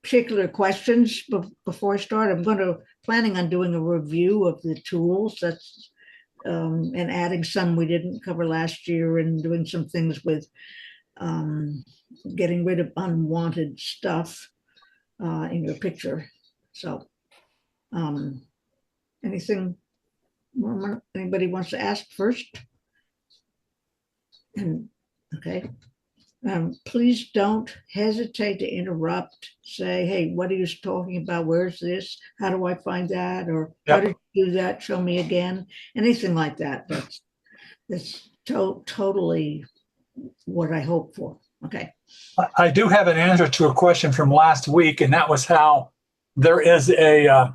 particular questions before I start? I'm planning on doing a review of the tools and adding some we didn't cover last year and doing some things with getting rid of unwanted stuff in your picture. So anything anybody wants to ask first? And okay. Please don't hesitate to interrupt. Say, hey, what are you talking about? Where's this? How do I find that? Or how did you do that? Show me again. Anything like that. That's totally what I hope for. Okay. I do have an answer to a question from last week, and that was how there is a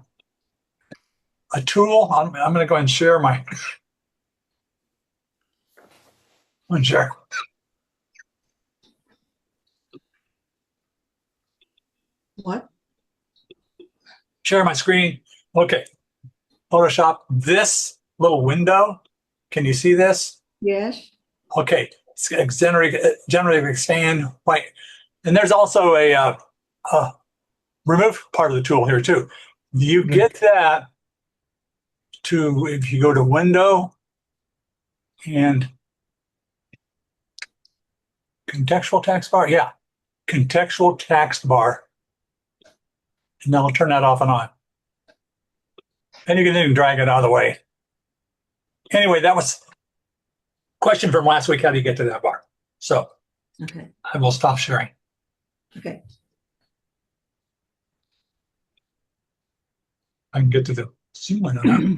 tool. I'm going to go ahead and share my. Share. What? Share my screen. Okay. Photoshop. This little window. Can you see this? Yes. Okay. It's generative expand. Right. And there's also a remove part of the tool here too. You get that to, if you go to window and contextual text bar. Yeah. Contextual text bar. And then I'll turn that off and on. And you can even drag it out of the way. Anyway, that was a question from last week. How do you get to that bar? So okay. I will stop sharing. Okay. I can get to the Zoom window now.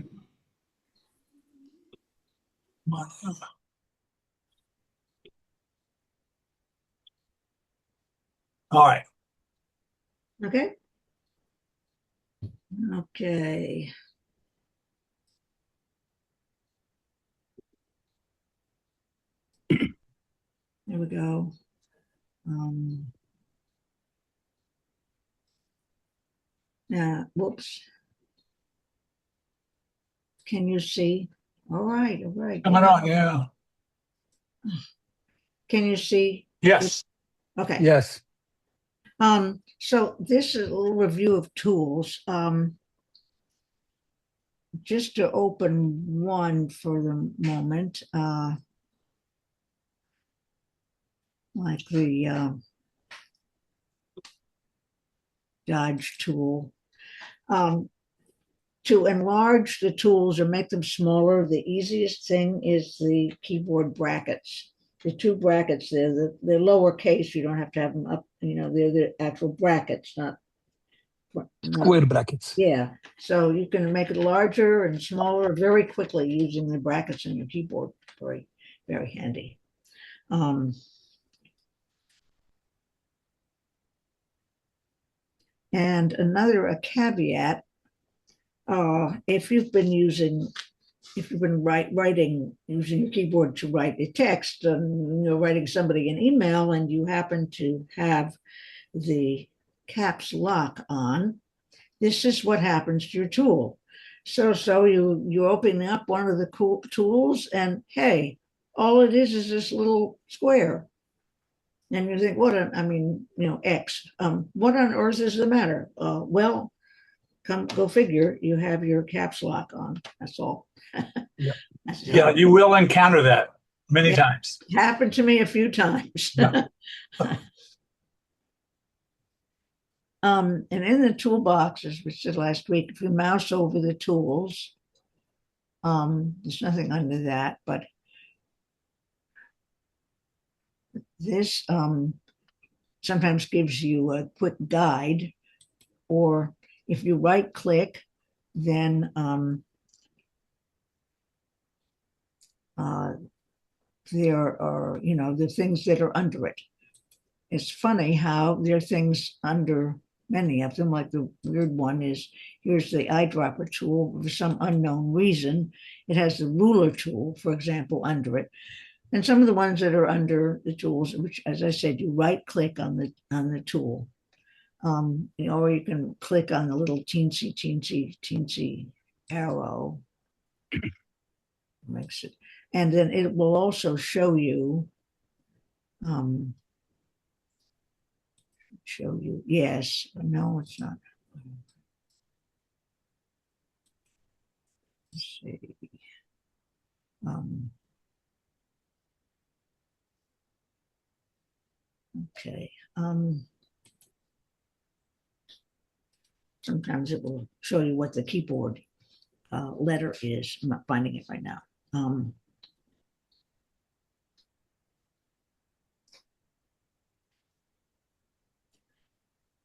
All right. Okay. Okay. There we go. Now, whoops. Can you see? All right. All right. Coming on, yeah. Can you see? Yes. Okay. Yes. So this is a little review of tools. Just to open one for the moment, like the Dodge tool. To enlarge the tools or make them smaller, the easiest thing is the keyboard brackets. The two brackets there, they're lowercase, you don't have to have them up, they're the actual brackets, not square brackets. Yeah, so you can make it larger and smaller very quickly using the brackets in your keyboard. Very, very handy. And a caveat, if you've been writing using your keyboard to write a text and you're writing somebody an email and you happen to have the caps lock on, this is what happens to your tool. So you open up one of the cool tools and hey, all it is this little square. And you think, X, what on earth is the matter? Well, go figure, you have your caps lock on. That's all. Yeah, you will encounter that many times. Happened to me a few times. Yeah. And in the toolbox, as we said last week, if you mouse over the tools, there's nothing under that, but this sometimes gives you a quick guide, or if you right click, then there are, the things that are under it. It's funny how there are things under many of them, like the weird one is, here's the eyedropper tool. For some unknown reason, it has the ruler tool, for example, under it. And some of the ones that are under the tools, which, as I said, you right click on the tool. Or you can click on the little teensy arrow. Makes it, and then it will also show you show you. Yes, no, it's not. Let's see. Um, okay. Sometimes it will show you what the keyboard letter is. I'm not finding it right now.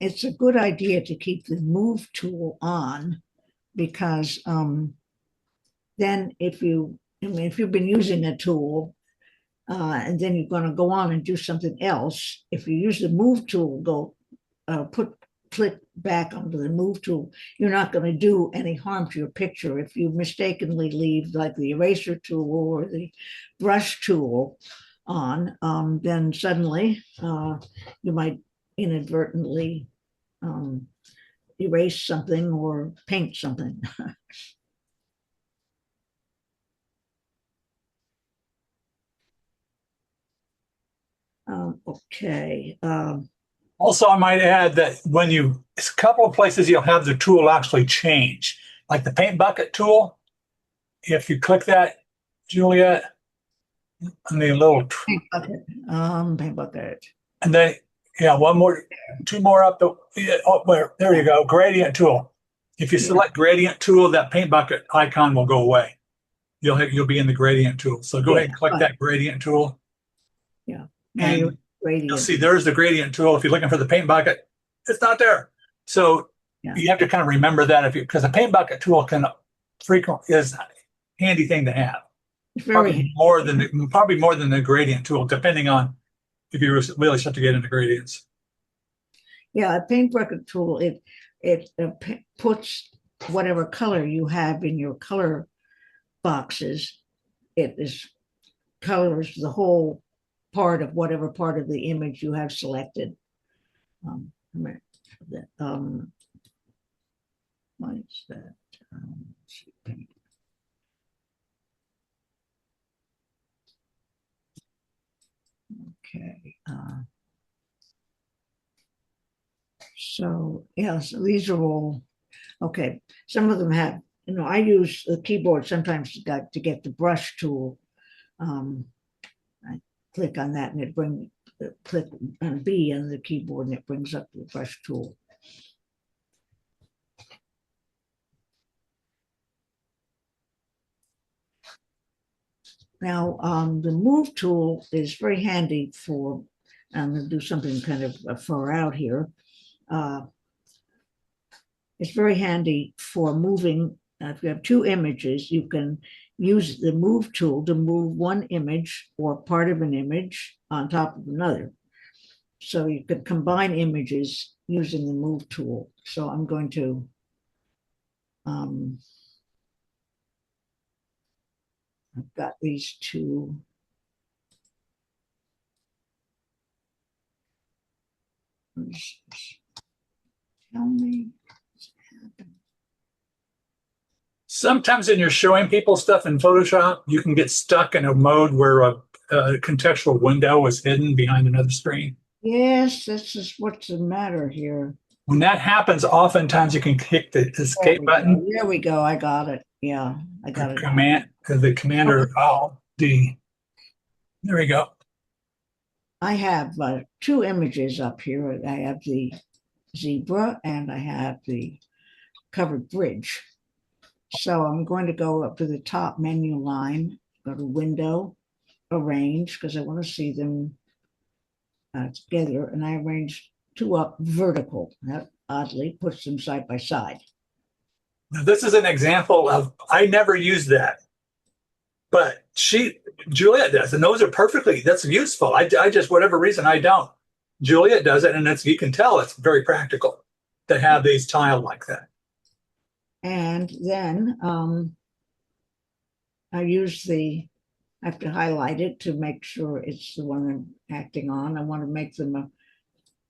It's a good idea to keep the move tool on because then if you've been using a tool and then you're going to go on and do something else, if you use the move tool, click back onto the move tool, you're not going to do any harm to your picture. If you mistakenly leave like the eraser tool or the brush tool on, then suddenly you might inadvertently erase something or paint something. Okay. Also, I might add that it's a couple of places you'll have the tool actually change, like the paint bucket tool. If you click that, Juliet, and the little, Paint bucket. and then, yeah, two more up there you go, gradient tool. If you select gradient tool, that paint bucket icon will go away. You'll be in the gradient tool. So go ahead and click that gradient tool. Yeah. And gradient. you'll see there's the gradient tool. If you're looking for the paint bucket, it's not there. So you have to kind of remember that because the paint bucket tool is a handy thing to have. It's very probably more than the gradient tool, depending on if you really start to get into gradients. Yeah, a paint bucket tool, it puts whatever color you have in your color boxes. Colors the whole part of whatever part of the image you have selected. What is that? Paint. Okay. So yes, these are all okay. Some of them have, I use the keyboard sometimes to get the brush tool. I click on that and click on B on the keyboard and it brings up the brush tool. Now, the move tool is very handy for, I'm going to do something kind of far out here. It's very handy for moving. If you have two images, you can use the move tool to move one image or part of an image on top of another. So you could combine images using the move tool. So I'm going to I've got these two. Tell me. Sometimes when you're showing people stuff in Photoshop, you can get stuck in a mode where a contextual window is hidden behind another screen. Yes, this is what's the matter here. When that happens, oftentimes you can click the escape button. There we go. I got it. Yeah, I got it. The commander, D. There we go. I have two images up here. I have the zebra and I have the covered bridge. So I'm going to go up to the top menu line, go to Window, Arrange, because I want to see them together. And I arranged two up vertical. That oddly puts them side by side. Now, this is an example of, I never use that, but Juliet does, and those are that's useful. I just, whatever reason, I don't. Juliet does it, and you can tell it's very practical to have these tiled like that. And then I have to highlight it to make sure it's the one I'm acting on. I want to make them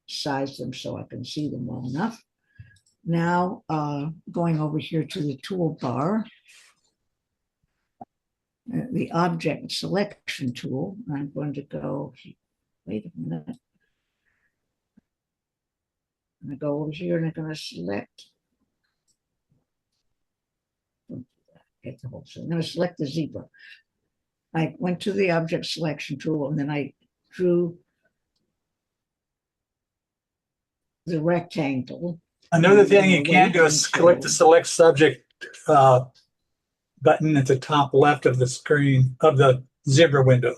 size them so I can see them well enough. Now, going over here to the toolbar, the object selection tool, I'm going to go, wait a minute. I go over here and I'm going to select. Get the whole thing. I'm going to select the zebra. I went to the object selection tool and then I drew the rectangle. Another thing you can do is click the select subject button at the top left of the screen of the zebra window.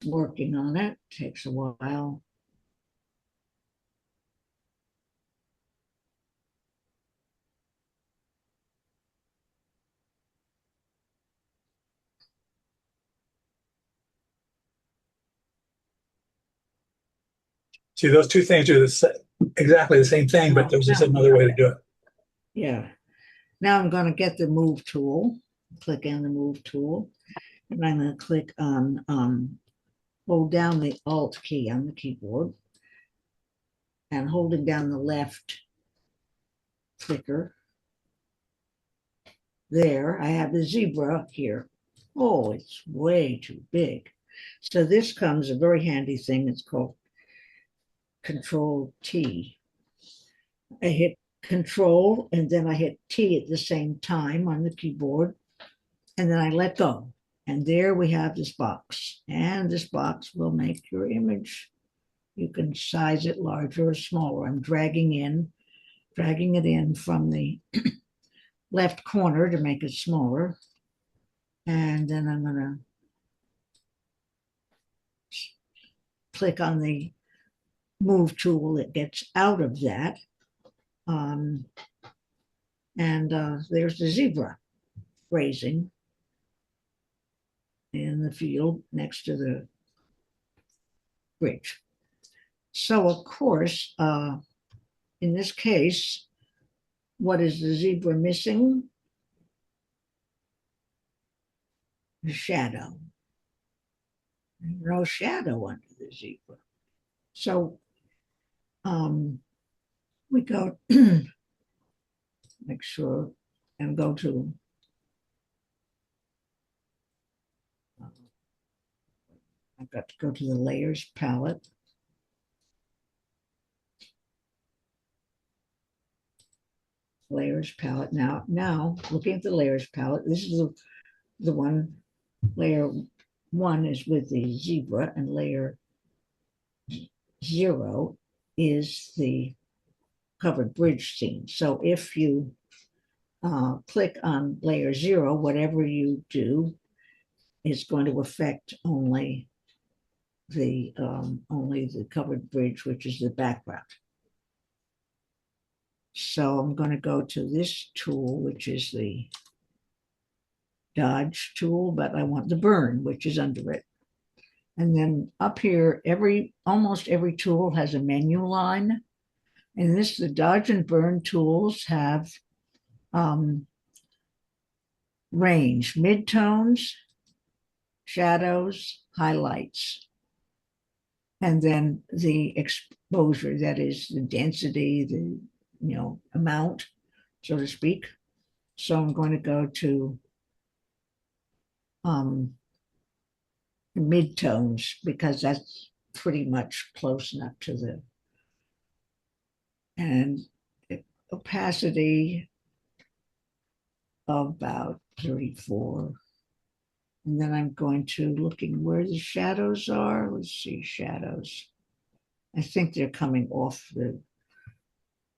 Working on it takes a while. See, those two things are exactly the same thing, but there's just another way to do it. Yeah. Now I'm going to get the move tool, click on the move tool, and I'm going to click on, hold down the Alt key on the keyboard and holding down the left clicker. There, I have the zebra here. Oh, it's way too big. So this comes a very handy thing. It's called Control T. I hit Control and then I hit T at the same time on the keyboard, and then I let go. And there we have this box. And this box will make your image. You can size it larger or smaller. I'm dragging it in from the left corner to make it smaller. And then I'm going to click on the move tool that gets out of that. There's the zebra grazing in the field next to the bridge. So of course, in this case, what is the zebra missing? The shadow. There's no shadow under the zebra. So we go, make sure, and go to I've got to go to the layers palette. Layers palette. Now looking at the layers palette, this is the one. Layer 1 is with the zebra, and layer 0 is the covered bridge scene. So if you click on layer 0, whatever you do is going to affect only the covered bridge, which is the background. So I'm going to go to this tool, which is the dodge tool, but I want the burn, which is under it. And then up here, almost every tool has a menu line. And the dodge and burn tools have range, midtones, shadows, highlights, and then the exposure, that is the density, the amount, so to speak. So I'm going to go to midtones because that's pretty much close enough to the, and opacity of about 34. And then I'm going to looking where the shadows are. Let's see, shadows. I think they're coming off to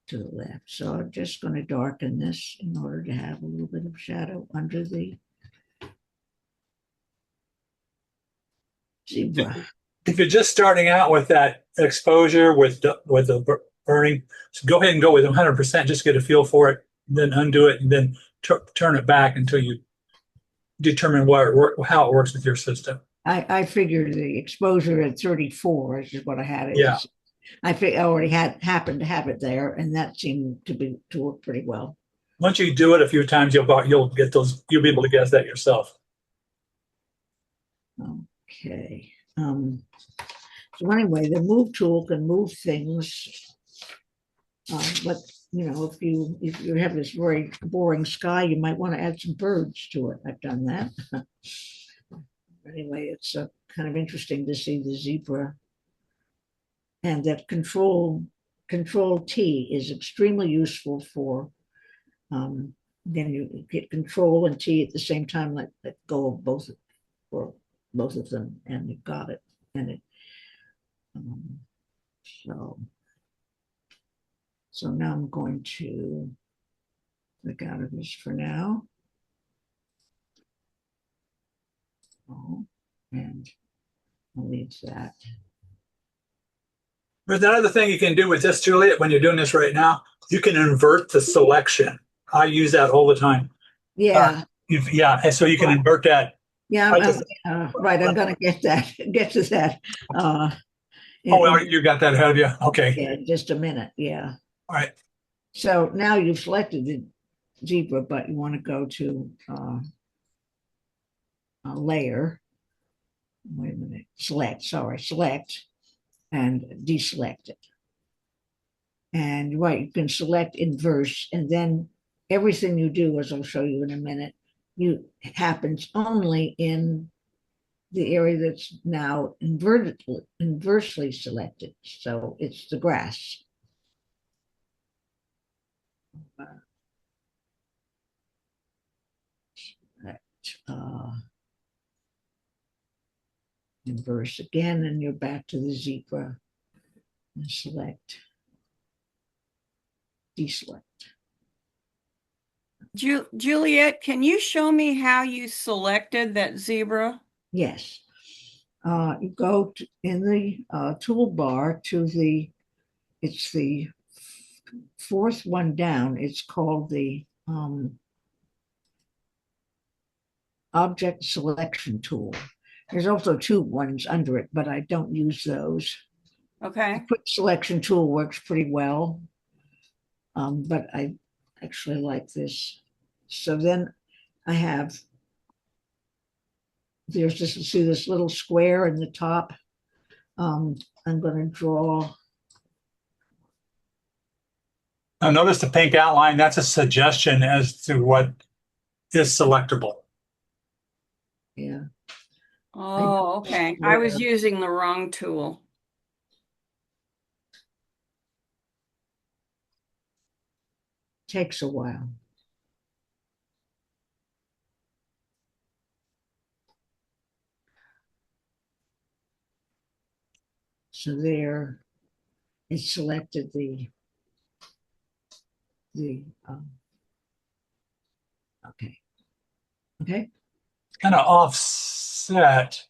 the left. So I'm just going to darken this in order to have a little bit of shadow under the zebra. If you're just starting out with that exposure with the burning, so go ahead and go with 100%, just get a feel for it, then undo it, and then turn it back until you determine how it works with your system. I figured the exposure at 34 is what I had it. Yeah. I already happened to have it there, and that seemed to work pretty well. Once you do it a few times, you'll get those. You'll be able to guess that yourself. Okay. So anyway, the move tool can move things, but if you have this very boring sky, you might want to add some birds to it. I've done that. Anyway, it's kind of interesting to see the zebra. And that control T is extremely useful for, then you get control and T at the same time, let go of both, for both of them, and you've got it. And it, so now I'm going to click out of this for now. Oh, and I'll leave that. There's another thing you can do with this, Juliet, when you're doing this right now. You can invert the selection. I use that all the time. Yeah. Yeah, and so you can invert that. Yeah, right. I'm going to get to that. You got that ahead of you. Okay. Yeah, just a minute. Yeah. All right. So now you've selected the zebra, but you want to go to a layer. Wait a minute. Select and deselect it. And right, you can select inverse, and then everything you do, as I'll show you in a minute, happens only in the area that's now inversely selected. So it's the grass. Inverse again, and you're back to the zebra. And select, deselect. Juliet, can you show me how you selected that zebra? Yes. You go in the toolbar to it's the fourth one down. It's called the object selection tool. There's also two ones under it, but I don't use those. Okay. The quick selection tool works pretty well, but I actually like this. So then I have, there's this, see this little square in the top. I'm going to draw. Now notice the pink outline. That's a suggestion as to what is selectable. Yeah. Oh, okay. I was using the wrong tool. Takes a while. So there, it selected the okay. Kind of offset.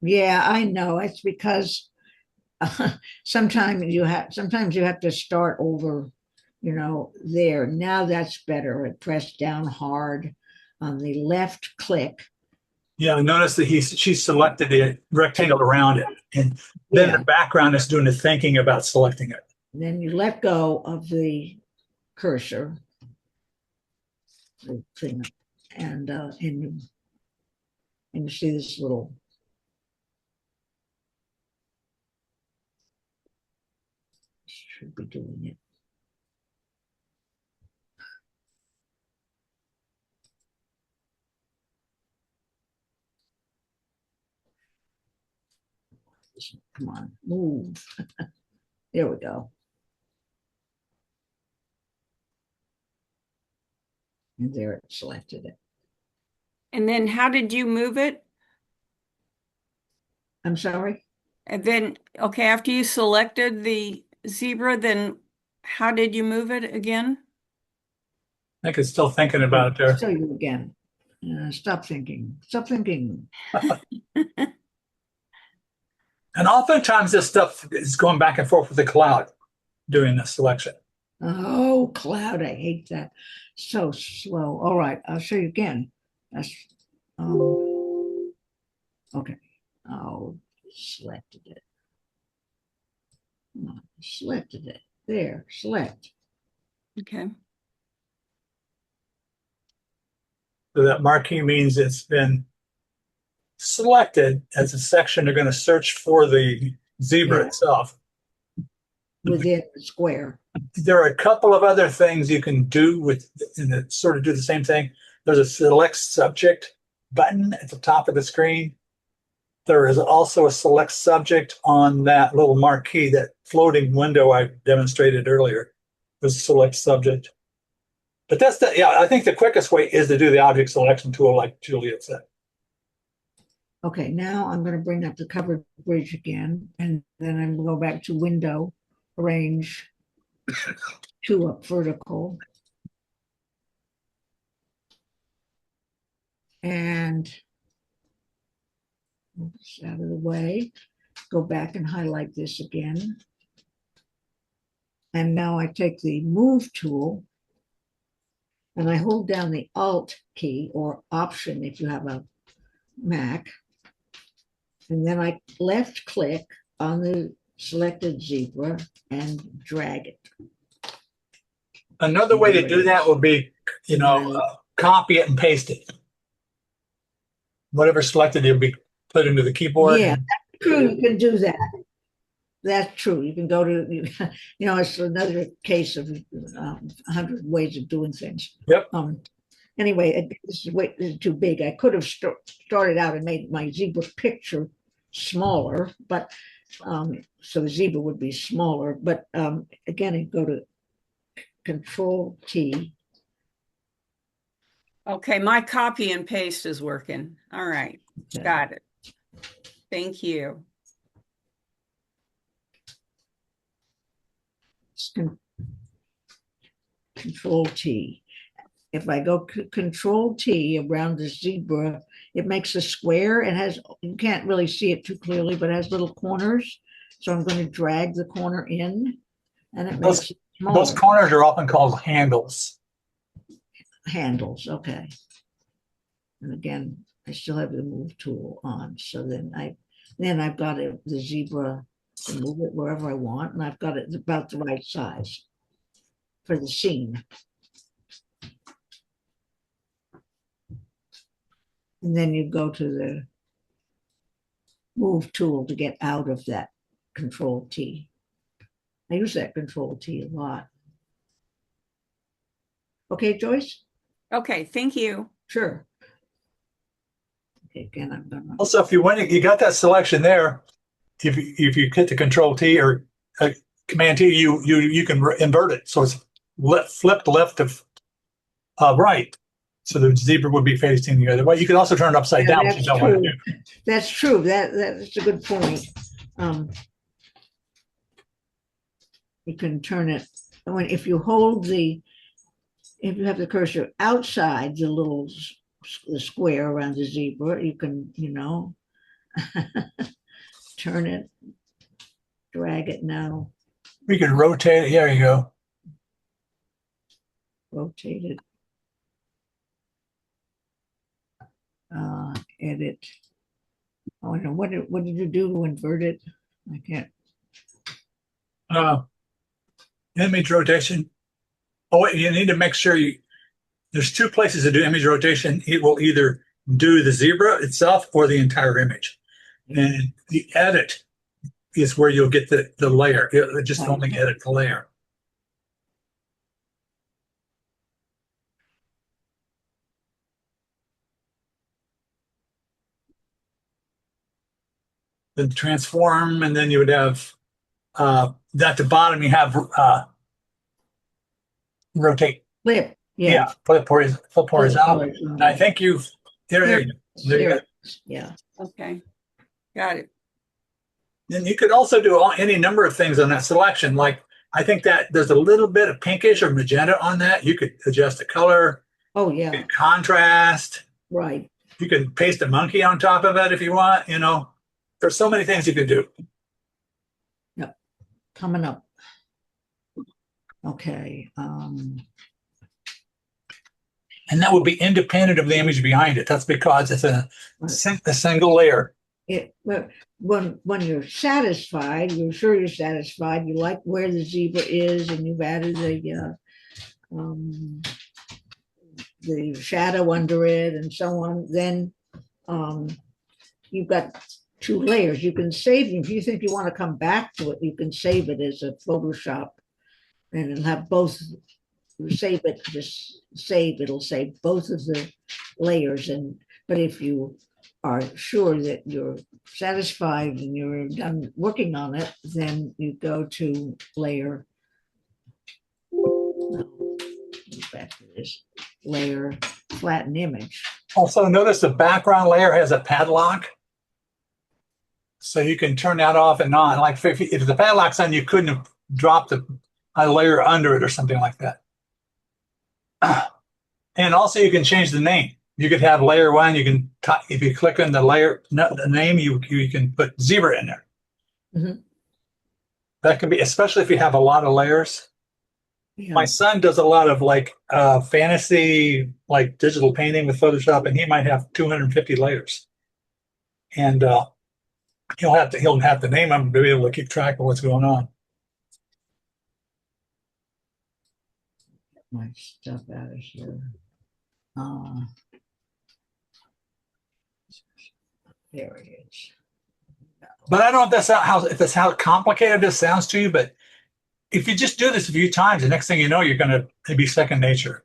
Yeah, I know. It's because sometimes you have to start over, there. Now that's better. I press down hard on the left click. Yeah, notice that she selected the rectangle around it, and then the background is doing the thinking about selecting it. And then you let go of the cursor, the thing, and you see this little. Should be doing it. Come on, move. There we go. And there it selected it. And then how did you move it? I'm sorry? And then, okay, after you selected the zebra, then how did you move it again? I think it's still thinking about it there. I'll show you again. Stop thinking. Stop thinking. And oftentimes this stuff is going back and forth with the cloud doing the selection. Oh, cloud. I hate that. So slow. All right. I'll show you again. That's okay. Oh, selected it. Selected it. There. Select. Okay. So that marquee means it's been selected as a section. They're going to search for the zebra itself. Within the square. There are a couple of other things you can do and sort of do the same thing. There's a select subject button at the top of the screen. there is also a select subject on that little marquee, that floating window I demonstrated earlier was select subject. But that's I think the quickest way is to do the object selection tool like Juliet said. Okay, now I'm going to bring up the covered bridge again, and then I'm going to go back to window, arrange, 2 up vertical. And move this out of the way, go back and highlight this again. And now I take the move tool and I hold down the Alt key or Option if you have a Mac. And then I left click on the selected zebra and drag it. Another way to do that would be, copy it and paste it. Whatever selected, it'll be put into the keyboard. Yeah, that's true. You can do that. That's true. You can go to, it's another case of 100 ways of doing things. Yep. Anyway, this is too big. I could have started out and made my zebra picture smaller, but so the zebra would be smaller. But again, I go to Control T. Okay, my copy and paste is working. All right, Okay. got it. Thank you. Control T. If I go Control T around the zebra, it makes a square and you can't really see it too clearly, but it has little corners. So I'm going to drag the corner in and it makes it smaller. Those corners are often called handles. Handles, okay. And again, I still have the move tool on. So then I've got the zebra to move it wherever I want, and I've got it about the right size for the scene. And then you go to the move tool to get out of that Control T. I use that Control T a lot. Okay, Joyce? Okay, thank you. Sure. Okay, again, I'm gonna. Also, if you got that selection there, if you hit the Control T or Command T, you can invert it. So it's flipped left of right. So the zebra would be facing the other way. You can also turn it upside down if you don't want to do. That's true. That's a good point. You can turn it if you have the cursor outside the square around the zebra, you can, turn it, drag it now. We can rotate it. There you go. Rotate it. Edit. Oh, no, what did you do to invert it? I can't. Image rotation. Oh, wait, you need to make sure there's 2 places to do image rotation. It will either do the zebra itself or the entire image. And the edit is where you'll get the layer. It just only edit the layer. Then transform, and then you would have at the bottom you have rotate. Flip. Yeah. Flip horizontal. And I think there you go. Yeah. Okay, got it. Then you could also do any number of things on that selection. Like I think that there's a little bit of pinkish or magenta on that. You could adjust the color. Oh, yeah. Contrast. Right. You can paste a monkey on top of it if you want. There's so many things you can do. Yep. Coming up. Okay. And that would be independent of the image behind it. That's because it's a single layer. When you're satisfied, you're sure you're satisfied, you like where the zebra is, and you've added the shadow under it and so on, then you've got 2 layers. You can save them. If you think you want to come back to it, you can save it as a Photoshop, and it'll have both. Save it, just save, it'll save both of the layers. But if you are sure that you're satisfied and you're done working on it, then you go to layer. No, back to this layer, flatten image. Also, notice the background layer has a padlock. So you can turn that off and on. Like if the padlock's on, you couldn't have dropped a layer under it or something like that. And also you can change the name. You could have layer one. You can, if you click on the layer, the name, you can put zebra in there. Mhm. That can be, especially if you have a lot of layers. Yeah. My son does a lot of like fantasy, like digital painting with Photoshop, and he might have 250 layers. And he'll have to name them to be able to keep track of what's going on. Get my stuff out of here. There it is. But I don't know if that's how complicated this sounds to you, but if you just do this a few times, the next thing you know, you're going to be second nature.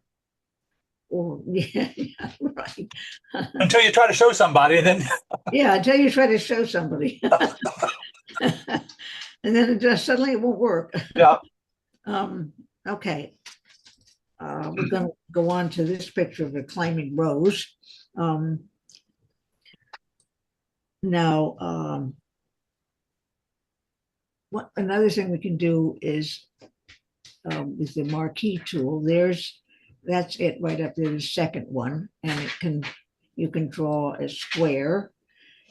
Oh, yeah, right. Until you try to show somebody, and then Yeah, until you try to show somebody. And then it just suddenly it won't work. yeah. Okay. We're going to go on to this picture of a climbing rose. Now, what another thing we can do is with the marquee tool. That's it right up there, the second one, and you can draw a square,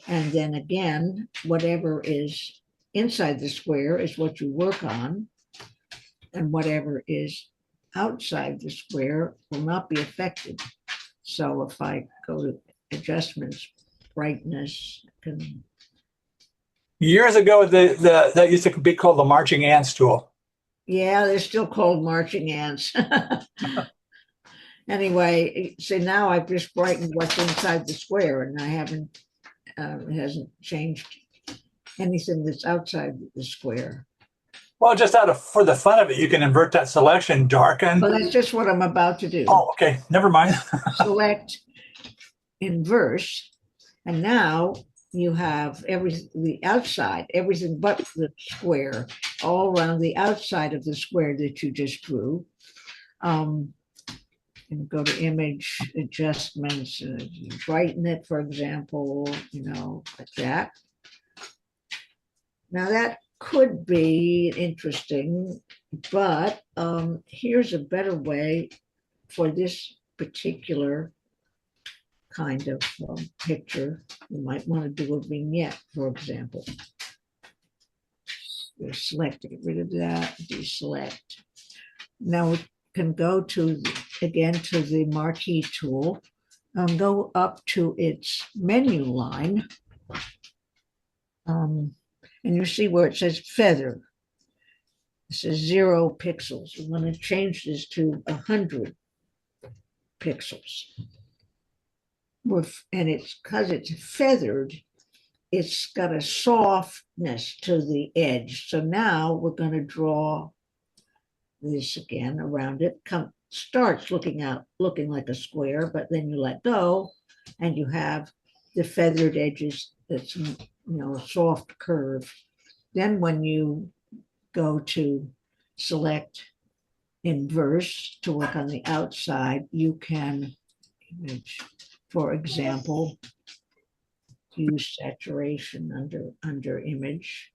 and then again, whatever is inside the square is what you work on, and whatever is outside the square will not be affected. So if I go to adjustments, brightness, can Years ago, that used to be called the marching ants tool. yeah, they're still called marching ants. Anyway, so now I've just brightened what's inside the square, and I haven't, it hasn't changed anything that's outside the square. Well, just for the fun of it, you can invert that selection, darken. Well, that's just what I'm about to do. Oh, okay, never mind. Select inverse, and now you have the outside, everything but the square, all around the outside of the square that you just drew. And go to image adjustments, brighten it, for example, like that. Now that could be interesting, but here's a better way for this particular kind of picture. You might want to do a vignette, for example. Select to get rid of that, deselect. Now we can go to, again, to the marquee tool, go up to its menu line, and you see where it says feather. It says 0 pixels. We want to change this to 100 pixels. And it's because it's feathered, it's got a softness to the edge. So now we're going to draw this again around it. Starts looking like a square, but then you let go and you have the feathered edges. That's a soft curve. Then when you go to select inverse to work on the outside, you can image, for example, use saturation under image,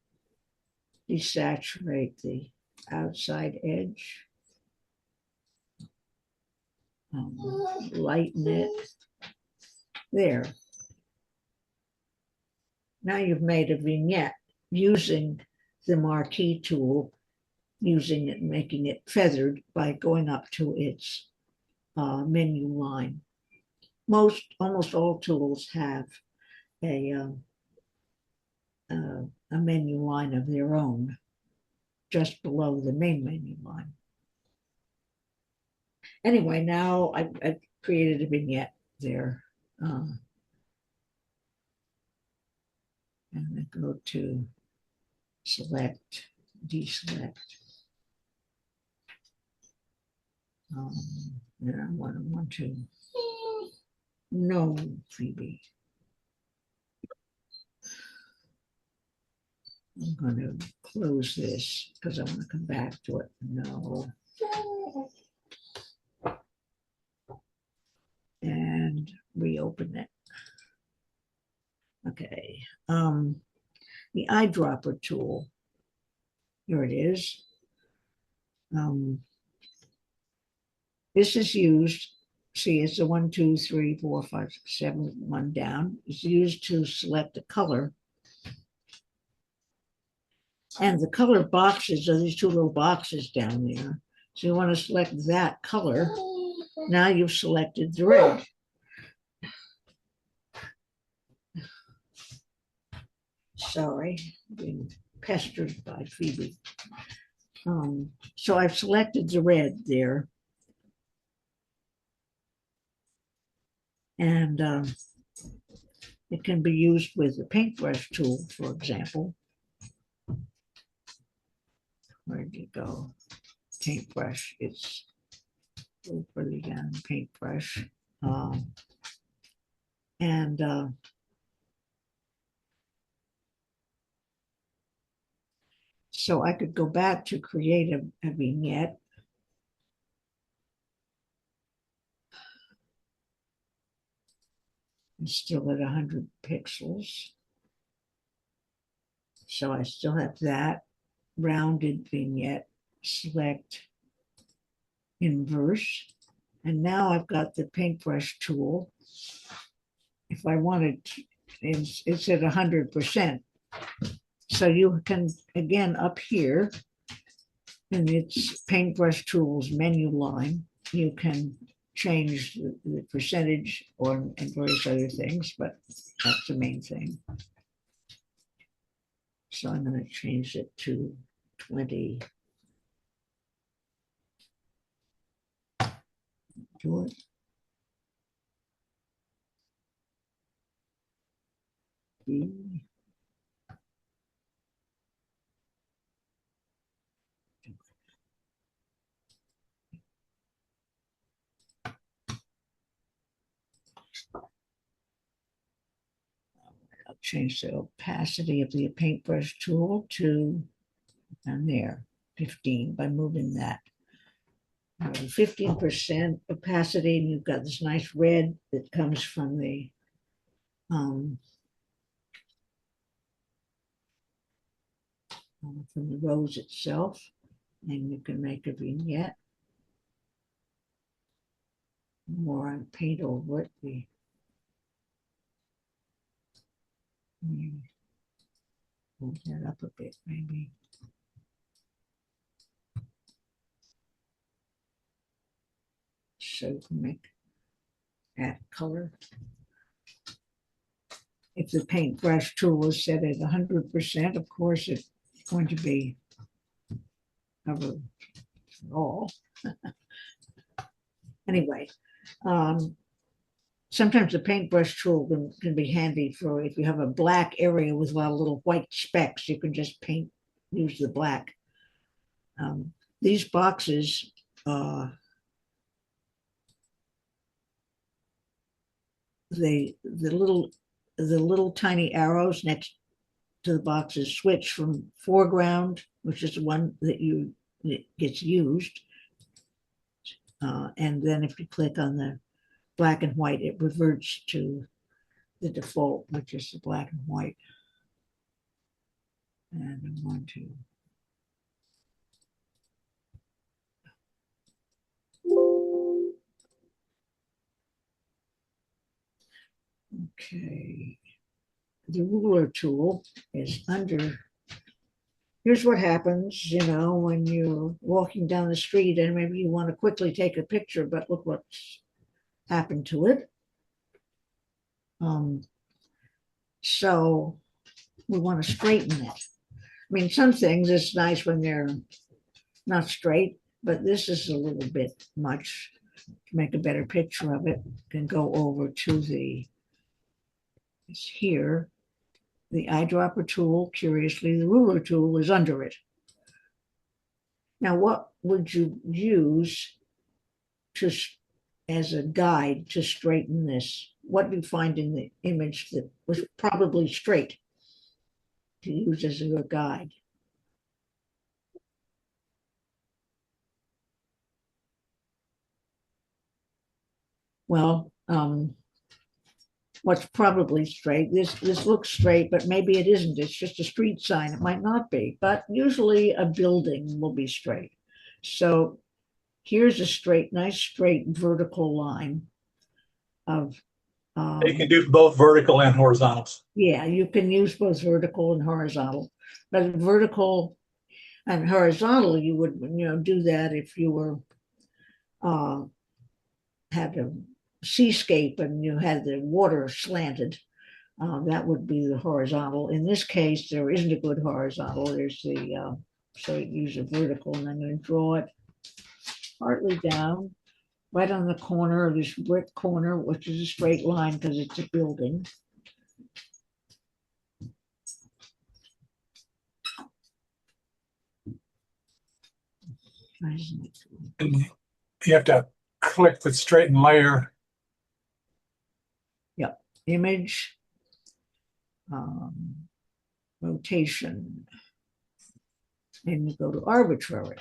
desaturate the outside edge, lighten it. There. Now you've made a vignette using the marquee tool, using it, making it feathered by going up to its menu line. Almost all tools have a menu line of their own, just below the main menu line. Anyway, now I've created a vignette there. And I go to select, deselect. And I want to, no, Phoebe. I'm going to close this because I want to come back to it. No. And reopen it. Okay. The eyedropper tool. Here it is. This is used, see, it's a 1, 2, 3, 4, 5, 6, 7, 1 down. It's used to select a color. And the color boxes are these two little boxes down there. So you want to select that color. Now you've selected the red. Sorry, being pestered by Phoebe. So I've selected the red there. And it can be used with the paintbrush tool, for example. Where'd you go? Paintbrush, it's over again, paintbrush. So I could go back to create a vignette. It's still at 100 pixels. So I still have that rounded vignette, select inverse. And now I've got the paintbrush tool. If I wanted, it's at 100%. So you can, again, up here, in its paintbrush tools menu line, you can change the percentage and various other things, but that's the main thing. So I'm going to change it to 20. Do it. B. I'll change the opacity of the paintbrush tool to, and there, 15 by moving that. 15% opacity, and you've got this nice red that comes from the rose itself, and you can make a vignette. More on paint over it. Move that up a bit, maybe. So you can make that color. If the paintbrush tool is set at 100%, of course, it's going to be covered all. Anyway, sometimes the paintbrush tool can be handy for if you have a black area with a lot of little white specks, you can just use the black. These boxes, the little tiny arrows next to the boxes switch from foreground, which is the one that gets used. And then if you click on the black and white, it reverts to the default, which is the black and white. And I'm going to okay. The ruler tool is under. Here's what happens, when you're walking down the street and maybe you want to quickly take a picture, but look what's happened to it. So we want to straighten it. I mean, some things it's nice when they're not straight, but this is a little bit much. To make a better picture of it, can go over to it's here. The eyedropper tool, curiously, the ruler tool is under it. Now, what would you use as a guide to straighten this? What do you find in the image that was probably straight? to use as your guide. Well, what's probably straight, this looks straight, but maybe it isn't. It's just a street sign. It might not be, but usually a building will be straight. So here's a straight, nice straight vertical line of, You can do both vertical and horizontals. yeah, you can use both vertical and horizontal, but vertical and horizontal, you would, do that if you were, had a seascape and you had the water slanted. That would be the horizontal. In this case, there isn't a good horizontal. There's the, so you use a vertical, and I'm going to draw it partly down, right on the corner of this brick corner, which is a straight line because it's a building. And you have to click the straighten layer. Image, rotation, and you go to arbitrary.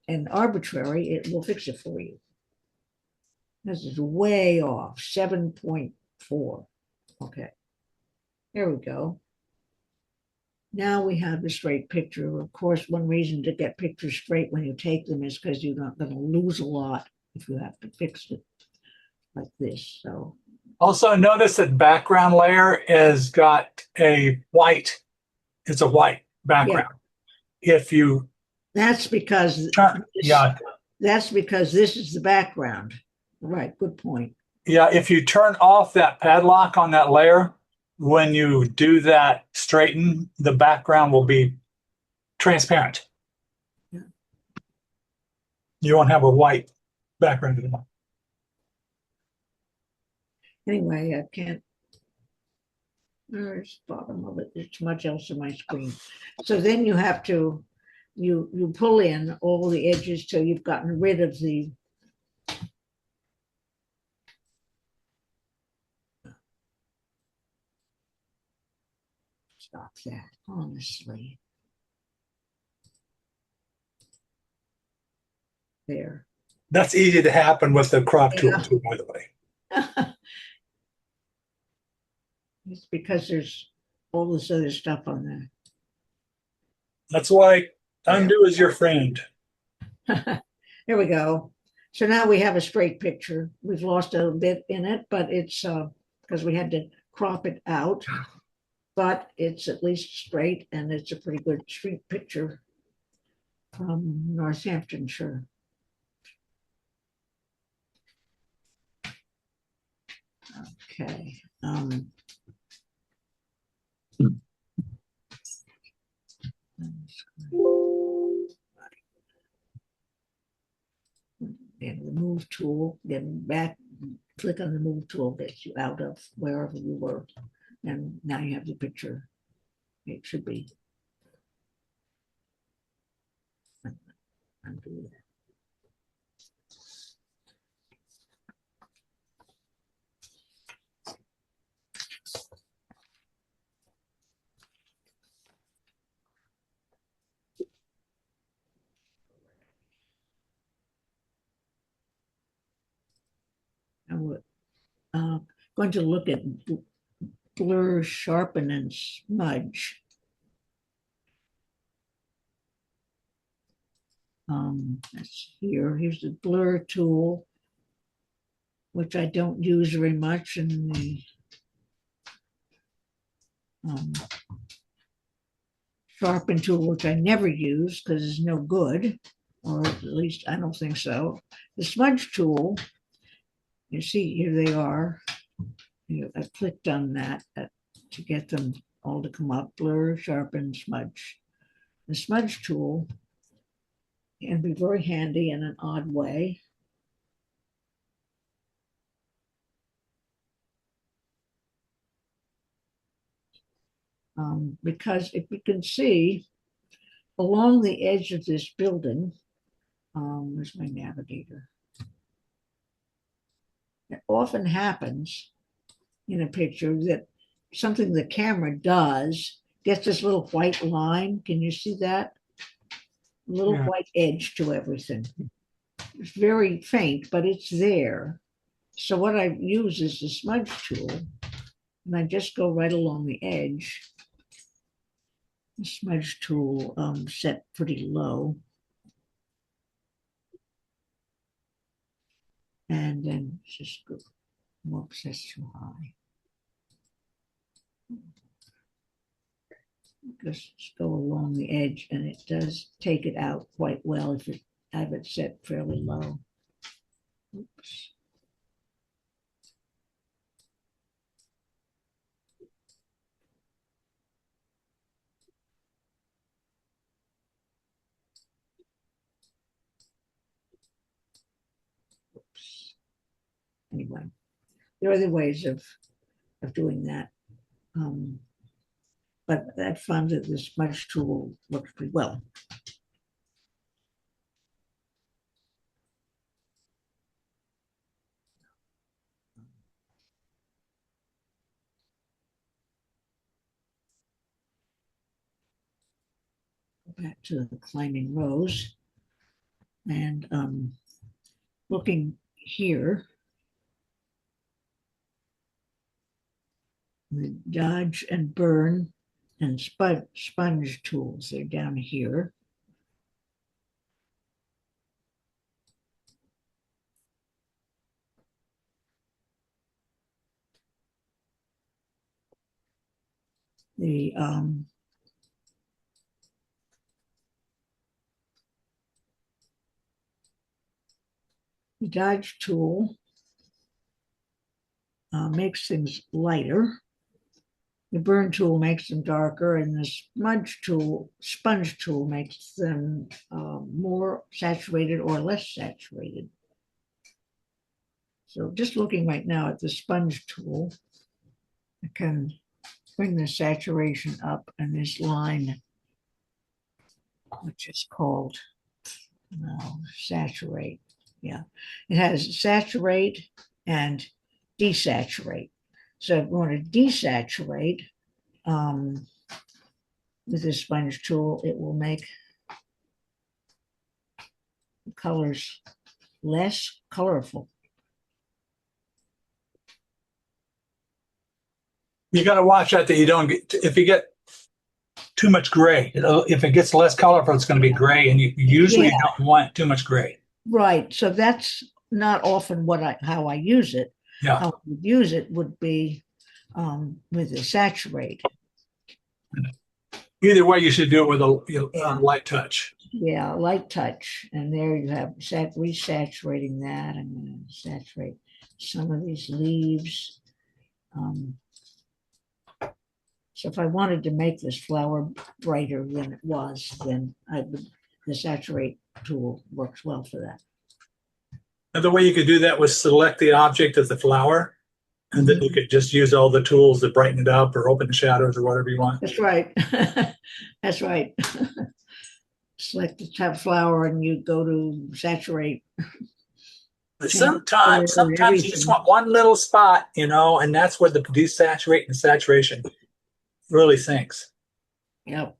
And arbitrary, it will fix it for you. This is way off, 7.4. Okay, there we go. Now we have the straight picture. Of course, one reason to get pictures straight when you take them is because you're not going to lose a lot if you have to fix it like this. So Also notice that background layer has got a white. It's a white background. If you that's because turn, that's because this is the background. Right, good point. yeah, if you turn off that padlock on that layer, when you do that straighten, the background will be transparent. Yeah. You won't have a white background anymore. Anyway, I can't. There's the bottom of it. There's too much else on my screen. So then you have to, you pull in all the edges till you've gotten rid of the stop that, honestly. There. That's easy to happen with the crop tool too, by the way. It's because there's all this other stuff on there. That's why undo is your friend. There we go. So now we have a straight picture. We've lost a bit in it, but it's because we had to crop it out, but it's at least straight, and it's a pretty good street picture from Northamptonshire. Okay. And the move tool, then back, click on the move tool, gets you out of wherever you were. And now you have the picture. It should be. Undo that. We're going to look at blur, sharpen, and smudge. That's here. Here's the blur tool, which I don't use very much, and the sharpen tool, which I never use because it's no good, or at least I don't think so. The smudge tool, you see, here they are. I clicked on that to get them all to come up. Blur, sharpen, smudge. The smudge tool can be very handy in an odd way. Because if you can see along the edge of this building, where's my navigator? It often happens in a picture that something the camera does, gets this little white line. Can you see that? A little Yeah. white edge to everything. It's very faint, but it's there. So what I use is the smudge tool, and I just go right along the edge. The smudge tool set pretty low. And then just go, whoops, that's too high. Just go along the edge, and it does take it out quite well if you have it set fairly low. Oops. Oops. Anyway, there are other ways of doing that. But I found that the smudge tool works pretty well. Back to the climbing rose, and looking here, the dodge and burn and sponge tools are down here. The dodge tool makes things lighter. The burn tool makes them darker, and the sponge tool makes them more saturated or less saturated. So just looking right now at the sponge tool, I can bring the saturation up, and this line, which is called saturate. Yeah, it has saturate and desaturate. So if we want to desaturate with this sponge tool, it will make the colors less colorful. You got to watch out that you don't get, if you get too much gray, if it gets less colorful, it's going to be gray, and you usually don't want too much gray. Right. So that's not often how I use it. Yeah. How I would use it would be with the saturate. Either way, you should do it with a light touch. Yeah, light touch. And there you have resaturating that. I'm going to saturate some of these leaves. So if I wanted to make this flower brighter than it was, then the saturate tool works well for that. Another way you could do that was select the object of the flower, and then you could just use all the tools to brighten it up or open the shadows or whatever you want. That's right. That's right. Select the type of flower and you go to saturate. Sometimes you just want one little spot, and that's where the desaturate and saturation really sinks. Yep.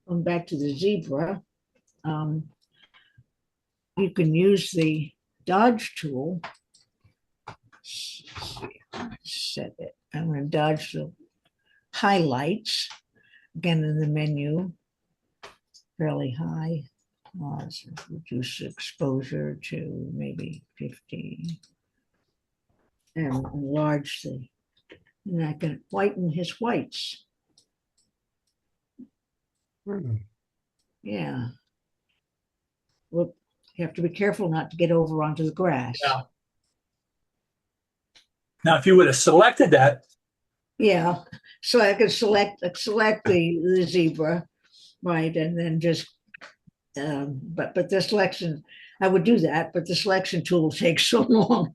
Going back to the zebra, you can use the dodge tool. Set it. I'm going to dodge the highlights again in the menu, fairly high. Let's reduce exposure to maybe 50 and enlarge and I can whiten his whites. Yeah. Look, you have to be careful not to get over onto the grass. Yeah. Now, if you would have selected that. Yeah. So I could select the zebra, right, and then just but the selection, I would do that, but the selection tool takes so long.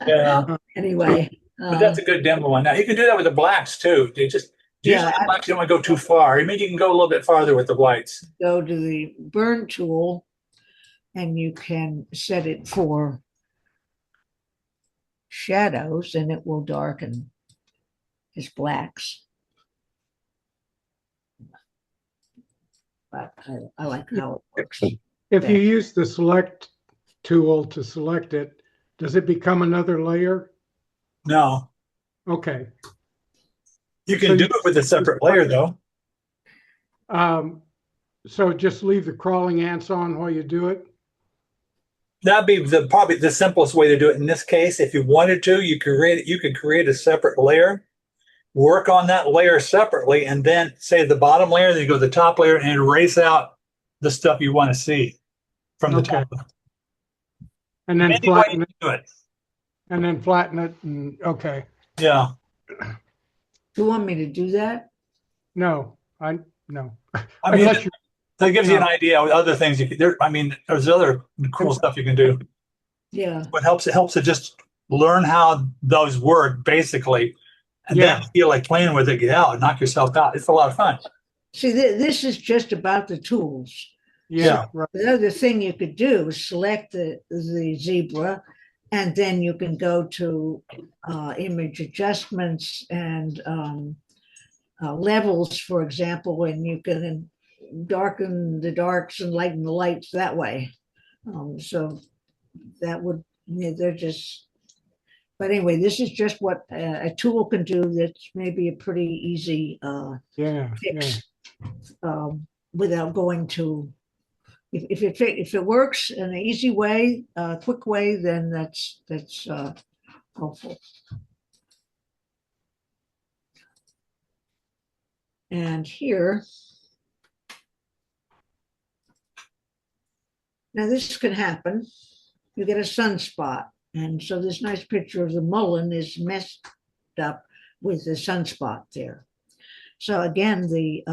Yeah. Anyway. But that's a good demo one. Now you can do that with the blacks too. They just usually the blacks you don't want to go too far. I mean, you can go a little bit farther with the whites. Go to the burn tool and you can set it for shadows, and it will darken his blacks. But I like how it works. If you use the select tool to select it, does it become another layer? No, Okay. you So can do you- it with a separate layer though. So just leave the crawling ants on while you do it? That'd be probably the simplest way to do it in this case. If you wanted to, you could create a separate layer, work on that layer separately, and then say the bottom layer, then you go to the top layer and erase out the stuff you want to see from the Okay. top. And then Any way flatten you it, do it. and then flatten it, and okay. Yeah. You want me to do that? No. I mean, Unless you, that gives you an No. idea of other things you could there. I mean, there's other cool stuff you can do. Yeah. What helps to just learn how those work basically, and Yeah. then feel like playing with it, get out, knock yourself out. It's a lot of fun. See, this is just about the tools. yeah, right. The other thing you could do is select the zebra, and then you can go to image adjustments and levels, for example, and you can darken the darks and lighten the lights that way. So that would, they're just, but anyway, this is just what a tool can do that's maybe a pretty easy Yeah, yeah. fix without going to, if it works in an easy way, quick way, then that's helpful. And here, now this can happen. You get a sunspot, and so this nice picture of the mullen is messed up with the sunspot there. So again, the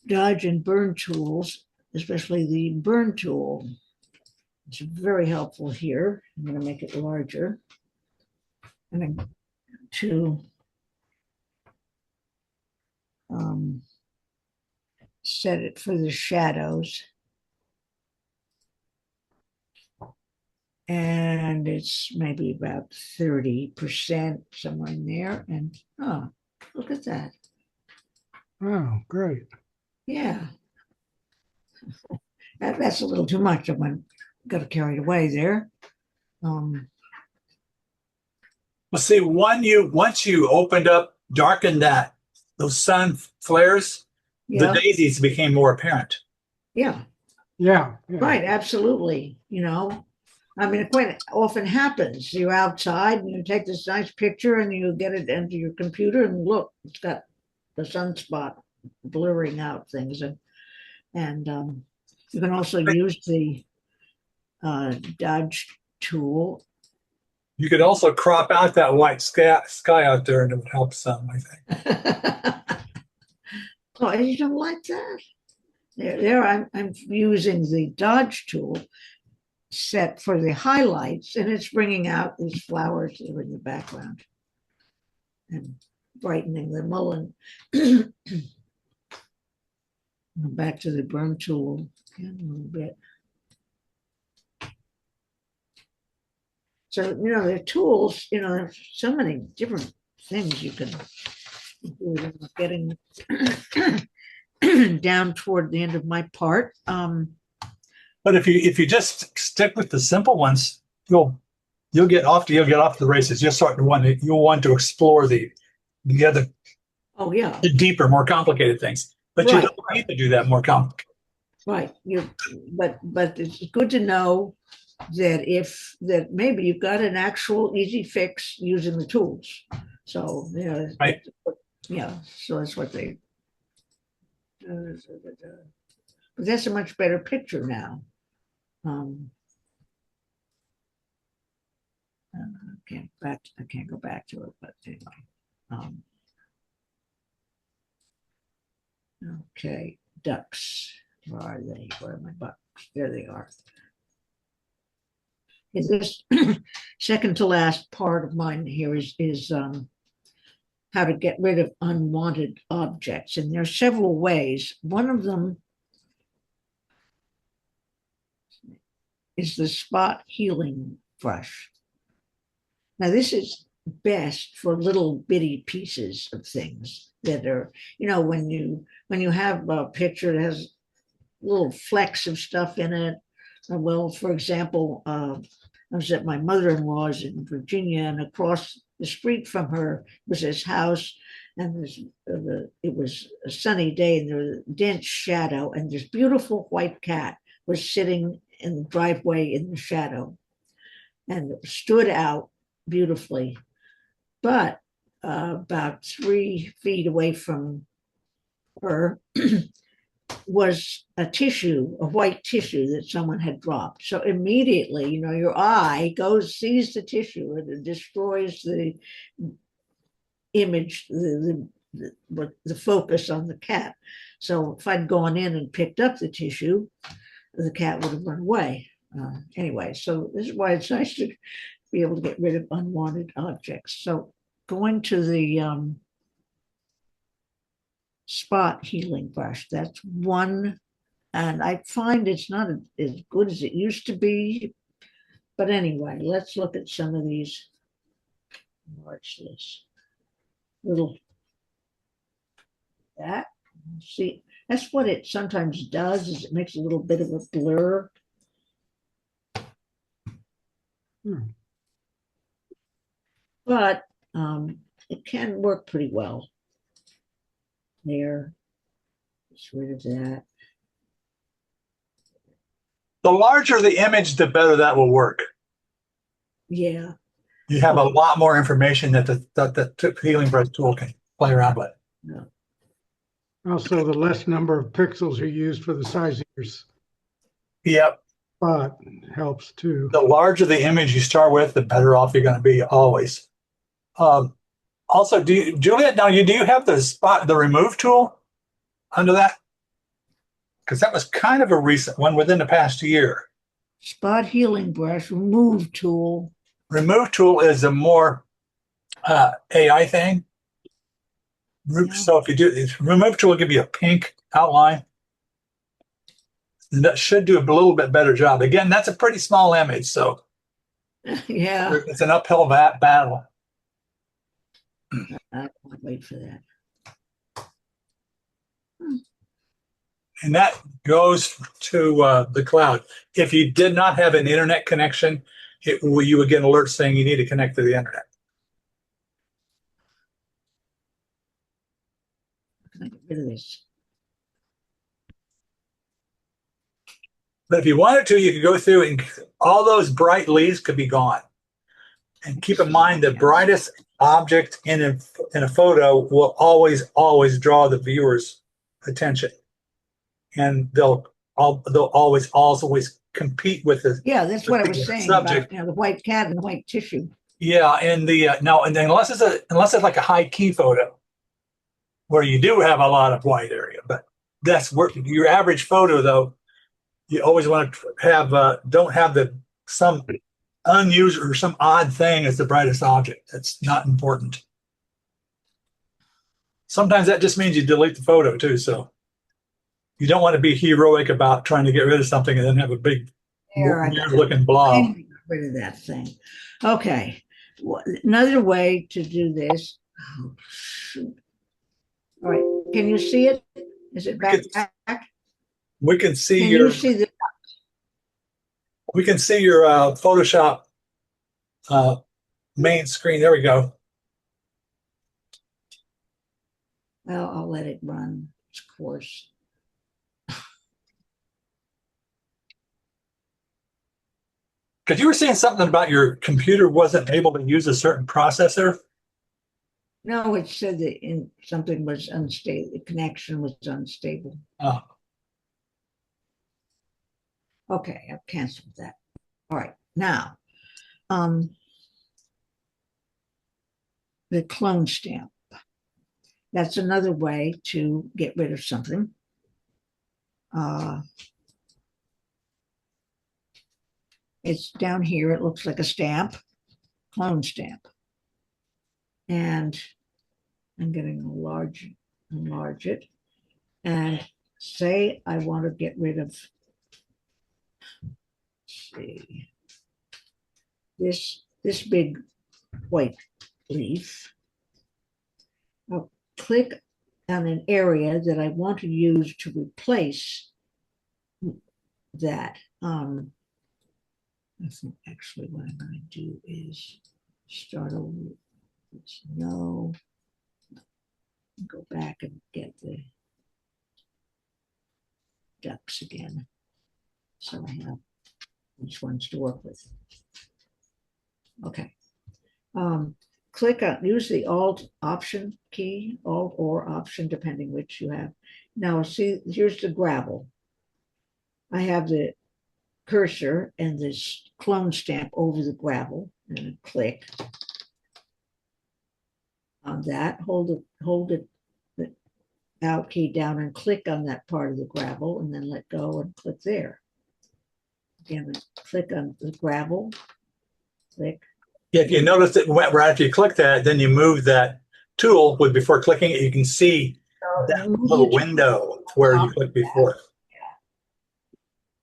dodge and burn tools, especially the burn tool, it's very helpful here. I'm going to make it larger. And then to set it for the shadows. And it's maybe about 30%, somewhere in there. And oh, look at that. Oh, great. Yeah. That's a little too much. I got carried away there. Well, see, once you opened up, darkened those sun flares, Yeah, the daisies became more apparent. yeah, Yeah, yeah. right, absolutely. I mean, it quite often happens. You're outside and you take this nice picture and you get it into your computer and look, it's got the sunspot blurring out things. And you can also use the dodge tool. You could also crop out that white sky out there, and it would help some, I think. Oh, you don't like that? There I'm using the dodge tool set for the highlights, and it's bringing out these flowers that are in the background and brightening the mullen. Back to the burn tool again a little bit. So, the tools, there's so many different things you can do. Getting down toward the end of my part. But if you just stick with the simple ones, you'll get off the races. You'll want to explore the other Oh yeah, the deeper, more complicated things. But you Right. don't need to do that more complicated. right. But it's good to know that maybe you've got an actual easy fix using the tools. So Right. yeah. So that's what they. But that's a much better picture now. I can't go back to it, but anyway. Okay, ducks. Where are they? Where are my bucks? There they are. In this second to last part of mine here is how to get rid of unwanted objects. And there are several ways. One of them is the spot healing brush. Now, this is best for little bitty pieces of things that are, when you have a picture that has little flecks of stuff in it. Well, for example, I was at my mother-in-law's in Virginia, and across the street from her was this house, and it was a sunny day, and there was a dense shadow, and this beautiful white cat was sitting in the driveway in the shadow, and it stood out beautifully. But about 3 feet away from her was a white tissue that someone had dropped. So immediately, your eye sees the tissue, and it destroys the image, the focus on the cat. So if I'd gone in and picked up the tissue, the cat would have run away. Anyway, so this is why it's nice to be able to get rid of unwanted objects. So going to the spot healing brush, that's one, and I find it's not as good as it used to be. But anyway, let's look at some of these. Watch this little, that, see, that's what it sometimes does, is it makes a little bit of a blur. But it can work pretty well. There, get rid of that. The larger the image, the better that will work. Yeah. You have a lot more information that the healing brush tool can play around with. No. Also, the less number of pixels you use for the size of your Yep. spot helps too. The larger the image you start with, the better off you're going to be always. Also, Juliet, now do you have the remove tool under that? Because that was kind of a recent one within the past year. Spot healing brush, remove tool. Remove tool is a more AI thing. Yeah. So if you do, remove tool will give you a pink outline. And that should do a little bit better job. Again, that's a pretty small image, so Yeah, it's an uphill battle. I can't wait for that. And that goes to the cloud. If you did not have an internet connection, you would get an alert saying you need to connect to the internet. Can I get rid of this? But if you wanted to, you could go through and all those bright leaves could be gone. And keep in mind the brightest object in a photo will always draw the viewer's attention. And they'll always compete with the Yeah, that's what I was saying subject. about the white cat and the white tissue. Yeah, and and then unless it's like a high key photo where you do have a lot of white area, but that's where your average photo though, you always want to have don't have some unusual or some odd thing as the brightest object. That's not important. Sometimes that just means you delete the photo too, so you don't want to be heroic about trying to get rid of something and then have a big weird looking blob. Get rid of that thing. Okay. Another way to do this. Oh, shoot. All right. Can you see it? Is it back? We can see Can your you see the Photoshop main screen. There we go. Well, I'll let it run its course. Because you were saying something about your computer wasn't able to use a certain processor. No, it said that something was unstable. The connection was unstable. Oh. Okay, I've canceled that. All right, now, the clone stamp. That's another way to get rid of something. It's down here. It looks like a stamp, clone stamp. And I'm going to enlarge it, and say I want to get rid of see. This big white leaf. I'll click on an area that I want to use to replace that. I think actually what I'm going to do is start over. It's no. Go back and get the ducks again. So I have which ones to work with. Okay. Click on, use the Alt Option key, Alt or Option, depending which you have. Now see, here's the gravel. I have the cursor and this clone stamp over the gravel, and click on that. Hold it, the Alt key down and click on that part of the gravel, and then let go and click there. Again, click on the gravel, click. Yeah, if you notice it went right after you click that, then you move that tool with before clicking it, you can see that little window where you clicked before.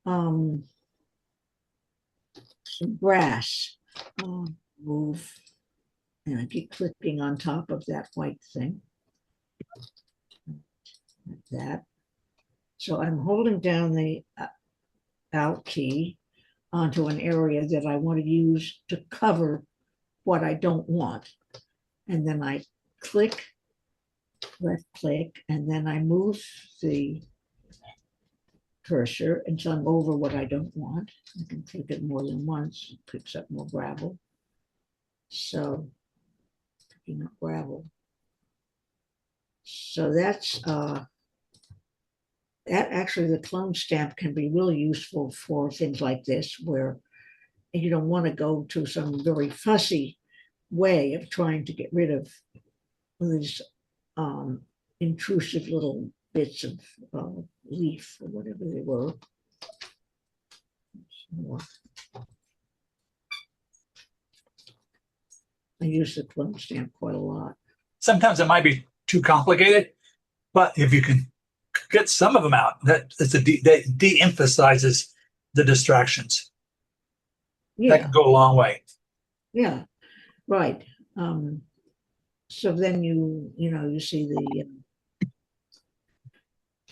Some grass. Move, and I keep clicking on top of that white thing. Like that. So I'm holding down the Alt key onto an area that I want to use to cover what I don't want. And then I click, left click, and then I move the cursor until I'm over what I don't want. I can click it more than once, it picks up more gravel. So, picking up gravel. So that's, that actually the clone stamp can be really useful for things like this, where you don't want to go to some very fussy way of trying to get rid of these intrusive little bits of leaf or whatever they were. I use the clone stamp quite a lot. Sometimes it might be too complicated, but if you can get some of them out, that de-emphasizes the distractions. That Yeah, can go a long way. yeah, right. So then you see the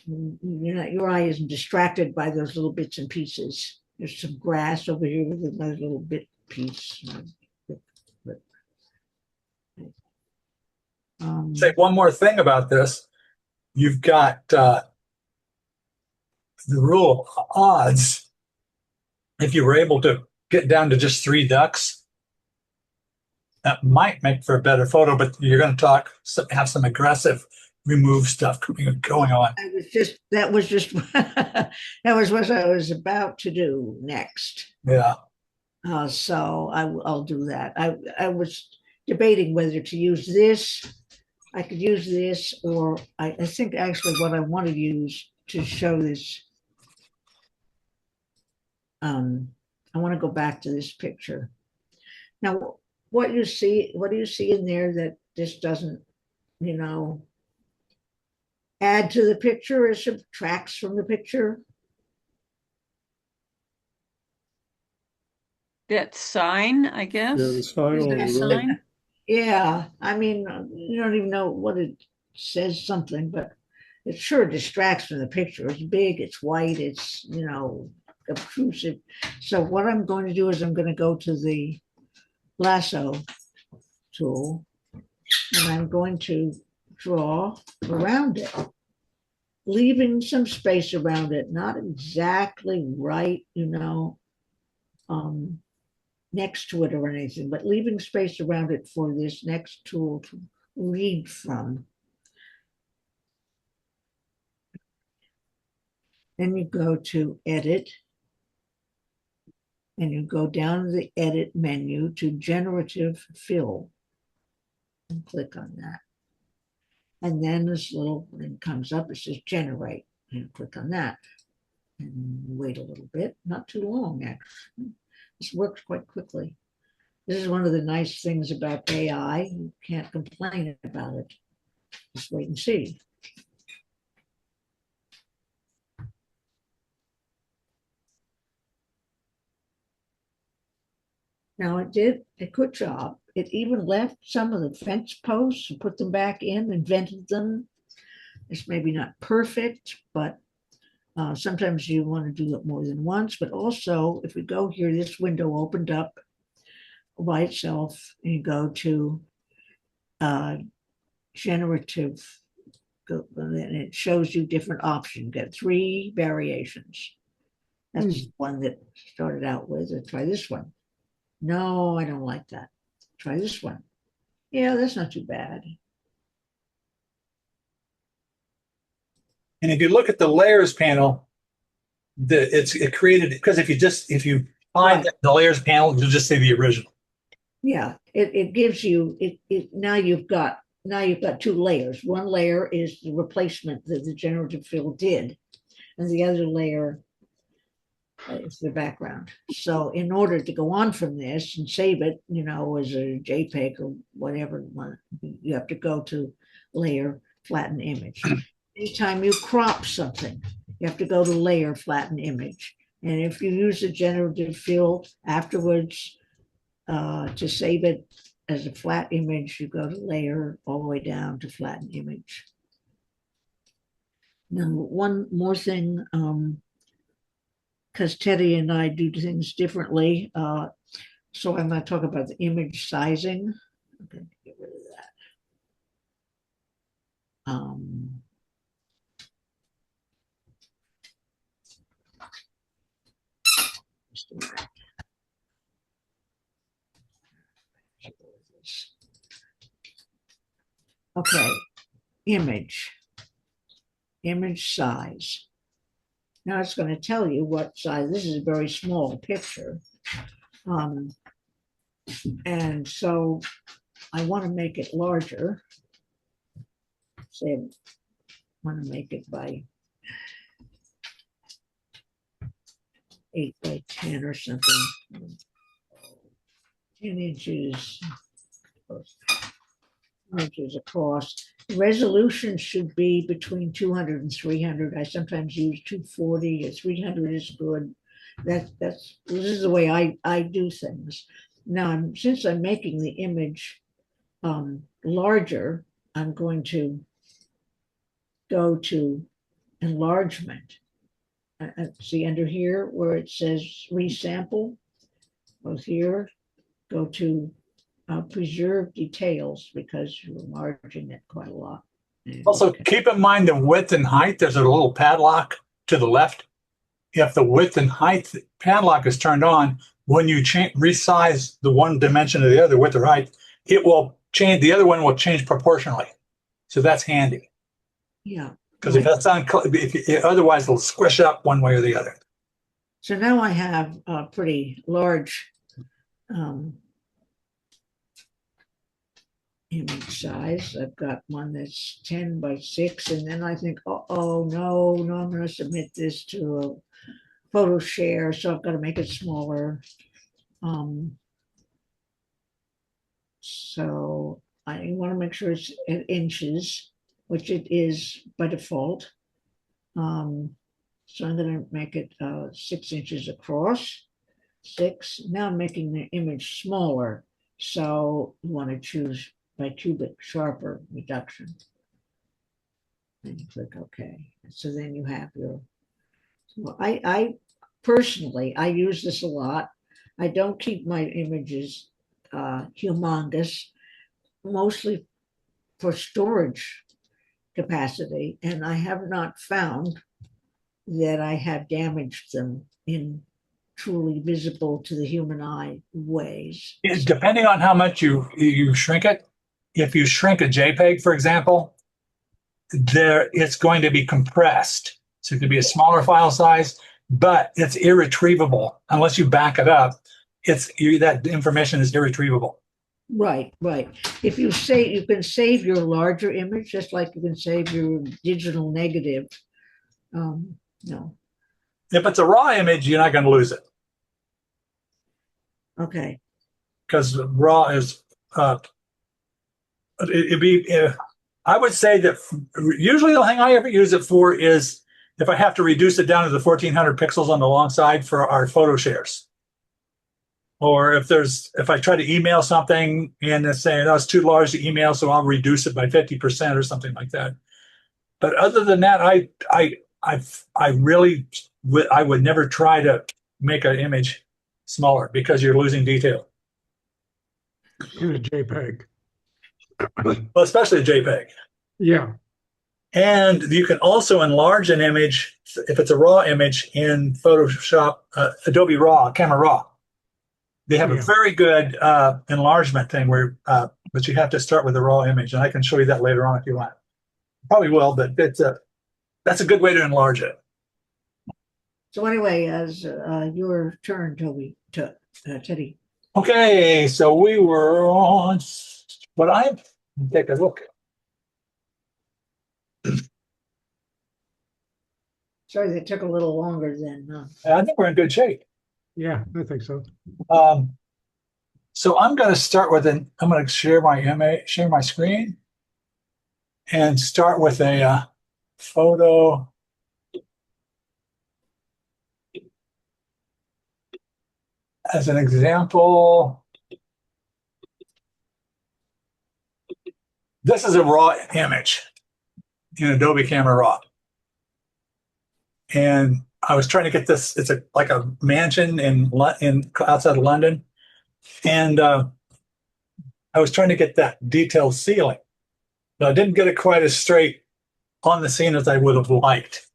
your eye isn't distracted by those little bits and pieces. There's some grass over here with another little bit piece. Say one more thing about this. You've got the rule of odds. If you were able to get down to just 3 ducks, that might make for a better photo, but you're going to have some aggressive remove stuff going on. That was just that was what I was about to do next. Yeah. So I'll do that. I was debating whether to use this. I could use this, or I think actually what I want to use to show this. I want to go back to this picture. Now, what do you see in there that just doesn't, add to the picture or subtracts from the picture? That sign, I guess. Yeah, the sign Is on there a the road. sign? Yeah, I mean, you don't even know what it says something, but it sure distracts from the picture. It's big, it's white, it's, obtrusive. So what I'm going to do is I'm going to go to the lasso tool, and I'm going to draw around it, leaving some space around it, not exactly right, next to it or anything, but leaving space around it for this next tool to read from. Then you go to Edit, and you go down the Edit menu to Generative Fill, and click on that. And then this little thing comes up, it says Generate, and click on that. And wait a little bit, not too long actually. This works quite quickly. This is one of the nice things about AI. You can't complain about it. Just wait and see. Now it did a good job. It even left some of the fence posts and put them back in and vented them. It's maybe not perfect, but sometimes you want to do it more than once. But also, if we go here, this window opened up by itself, and you go to generative, and it shows you different options. You get 3 variations. That's the one that started out with. Try this one. No, I don't like that. Try this one. Yeah, that's not too bad. And if you look at the layers panel, it created, because if you find Right. the layers panel, you'll just say the original. Yeah, it gives you now you've got 2 layers. One layer is the replacement that the generative fill did, and the other layer is the background. So in order to go on from this and save it, as a JPEG or whatever, you have to go to layer, flatten image. Anytime you crop something, you have to go to layer, flatten image. And if you use the generative fill afterwards to save it as a flat image, you go to layer all the way down to flatten image. Now, one more thing, because Teddy and I do things differently. So I'm going to talk about the image sizing. I'm going to get rid of that. Just a minute. Okay, image size. Now it's going to tell you what size. This is a very small picture. And so I want to make it larger. Say I want to make it by 8 by 10 or something. 10 inches. Inches across. Resolution should be between 200 and 300. I sometimes use 240 or 300 is good. This is the way I do things. Now, since I'm making the image larger, I'm going to go to enlargement. See under here where it says resample, go here, go to preserve details, because you're enlarging it quite a lot. Also, keep in mind the width and height. There's a little padlock to the left. If the width and height padlock is turned on, when you resize the one dimension to the other, width or height, it will change. The other one will change proportionally. So that's handy. Yeah. Because if that's otherwise it'll squish up one way or the other. So now I have a pretty large image size. I've got one that's 10 by 6, and then I think, oh no, I'm going to submit this to a photo share, so I've got to make it smaller. So I want to make sure it's in inches, which it is by default. So I'm going to make it 6 inches across. 6. Now I'm making the image smaller, so you want to choose by cubic sharper reduction. And you click OK. So then you have your. So I personally use this a lot. I don't keep my images humongous, mostly for storage capacity, and I have not found that I have damaged them in truly visible to the human eye ways. Depending on how much you shrink it, if you shrink a JPEG, for example, it's going to be compressed. So it could be a smaller file size, but it's irretrievable unless you back it up. That information is irretrievable. Right. If you can save your larger image, just like you can save your digital negative. No. If it's a raw image, you're not going to lose it. Okay. Because raw is, I would say that usually the thing I ever use it for is if I have to reduce it down to the 1400 pixels on the long side for our photo shares. Or if I try to email something and it's saying, oh, it's too large to email, so I'll reduce it by 50% or something like that. But other than that, I really I would never try to make an image smaller because you're losing detail. In a JPEG. Well, especially a JPEG. Yeah, And you can also enlarge an image if it's a raw image in Photoshop, Adobe Raw, Camera Raw. They have a Yeah. very good enlargement thing where, but you have to start with a raw image, and I can show you that later on if you want. Probably will, but that's a good way to enlarge it. So anyway, as your turn, Teddy. Okay, so we were on, but I take a look. Sorry, that took a little longer than. I think we're in good shape. yeah, I think so. So I'm going to start with I'm going to share my screen, and start with a photo. As an example, this is a raw image in Adobe Camera Raw. And I was trying to get this, it's like a mansion in outside of London. And I was trying to get that detailed ceiling. But I didn't get it quite as straight on the scene as I would have liked.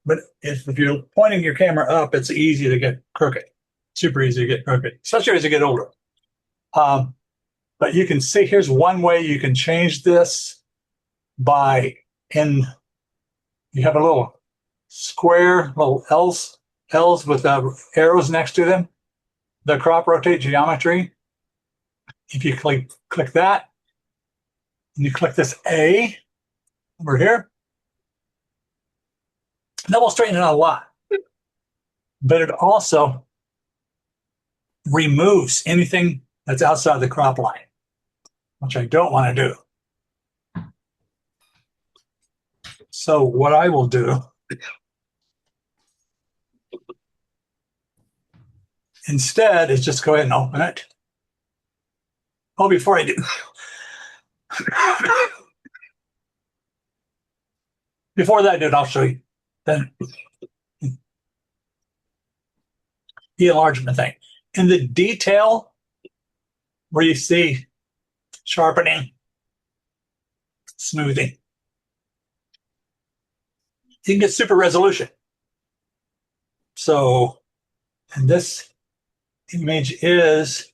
But if you're pointing your camera up, it's easy to get crooked. Super easy to get crooked, especially as you get older. But you can see, here's one way you can change this you have a little square, little L's with arrows next to them, the crop rotate geometry. If you click that, and you click this A over here, that will straighten it out a lot. But it also removes anything that's outside the crop line, which I don't want to do. So what I will do instead is just go ahead and open it. Oh, before I do, before that, I'll show you then the enlargement thing. In the detail where you see sharpening, smoothing, you can get super resolution. So, and this image is,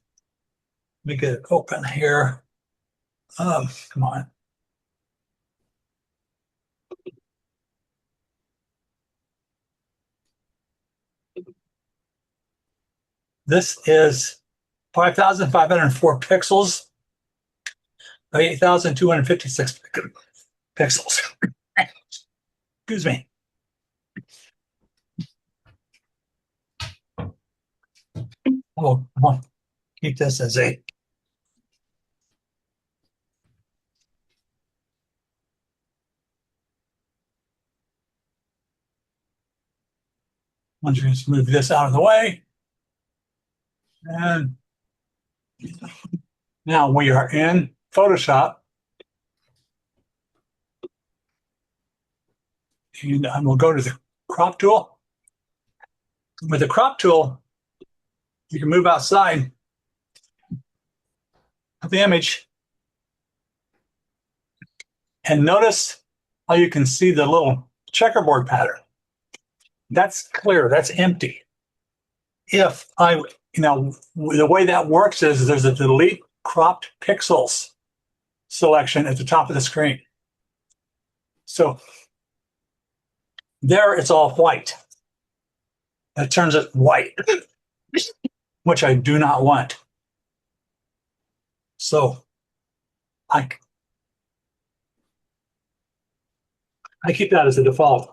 let me get it open here. Come on. This is 5,504 pixels by 8,256 pixels. Excuse me. Oh, come on. Keep this as a. Once you just move this out of the way. And now we are in Photoshop. And we'll go to the crop tool. With the crop tool, you can move outside of the image. And notice how you can see the little checkerboard pattern. That's clear, that's empty. If the way that works is there's a delete cropped pixels selection at the top of the screen. So there it's all white. That turns it white, which I do not want. So I keep that as a default.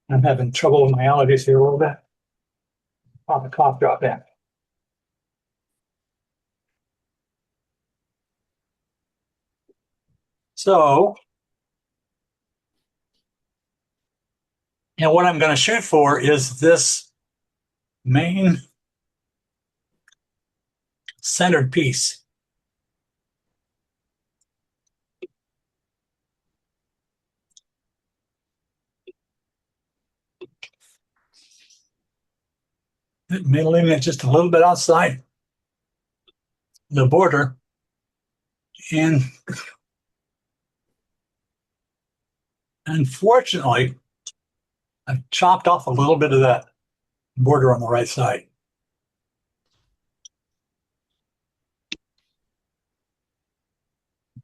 I'm having trouble with my allergies here a little bit. Pop a cough drop in. So, and what I'm going to shoot for is this main centered piece. Leaving it just a little bit outside the border. And unfortunately, I've chopped off a little bit of that border on the right side.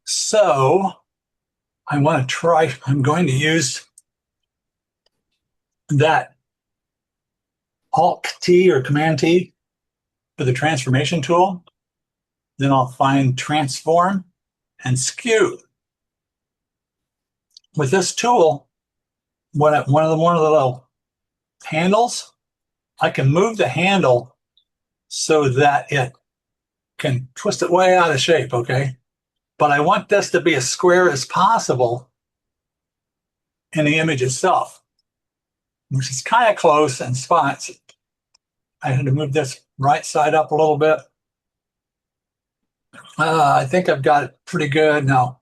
So I want to try, I'm going to use that Alt T or Command T for the transformation tool. Then I'll find transform and skew. With this tool, one of the little handles, I can move the handle so that it can twist it way out of shape, okay? But I want this to be as square as possible in the image itself, which is kind of close in spots. I had to move this right side up a little bit. I think I've got it pretty good. Now,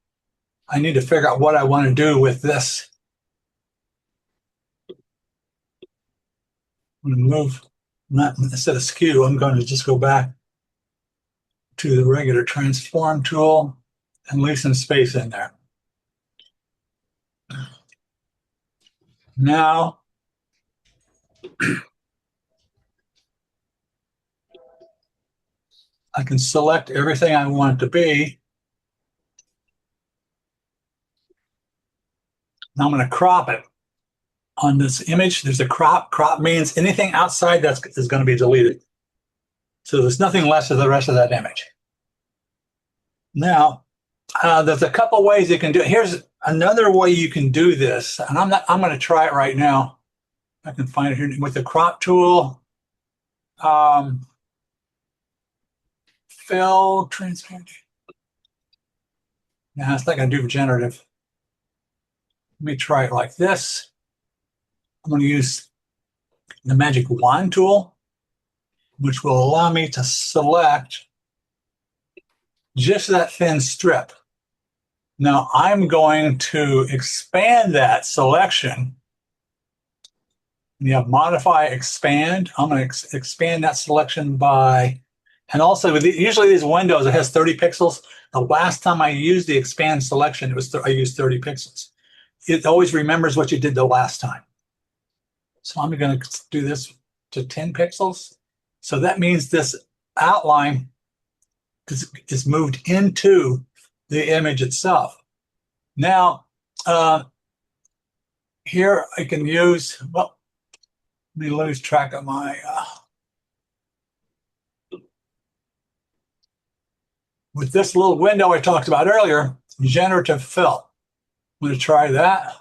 I need to figure out what I want to do with this. I'm going to move, not instead of skew, I'm going to just go back to the regular transform tool and leave some space in there. Now, I can select everything I want it to be. Now I'm going to crop it. On this image, there's a crop. Crop means anything outside that is going to be deleted. So there's nothing left of the rest of that image. Now, there's a couple ways you can do it. Here's another way you can do this, and I'm going to try it right now. I can find it here with the crop tool. Fill, transparent. Now it's not going to do generative. Let me try it like this. I'm going to use the magic wand tool, which will allow me to select just that thin strip. Now I'm going to expand that selection. You have modify, expand. I'm going to expand that selection by, and also usually these windows, it has 30 pixels. The last time I used the expand selection, I used 30 pixels. It always remembers what you did the last time. So I'm going to do this to 10 pixels. So that means this outline is moved into the image itself. Now, here I can use, well, let me lose track of my, with this little window I talked about earlier, generative fill. I'm going to try that.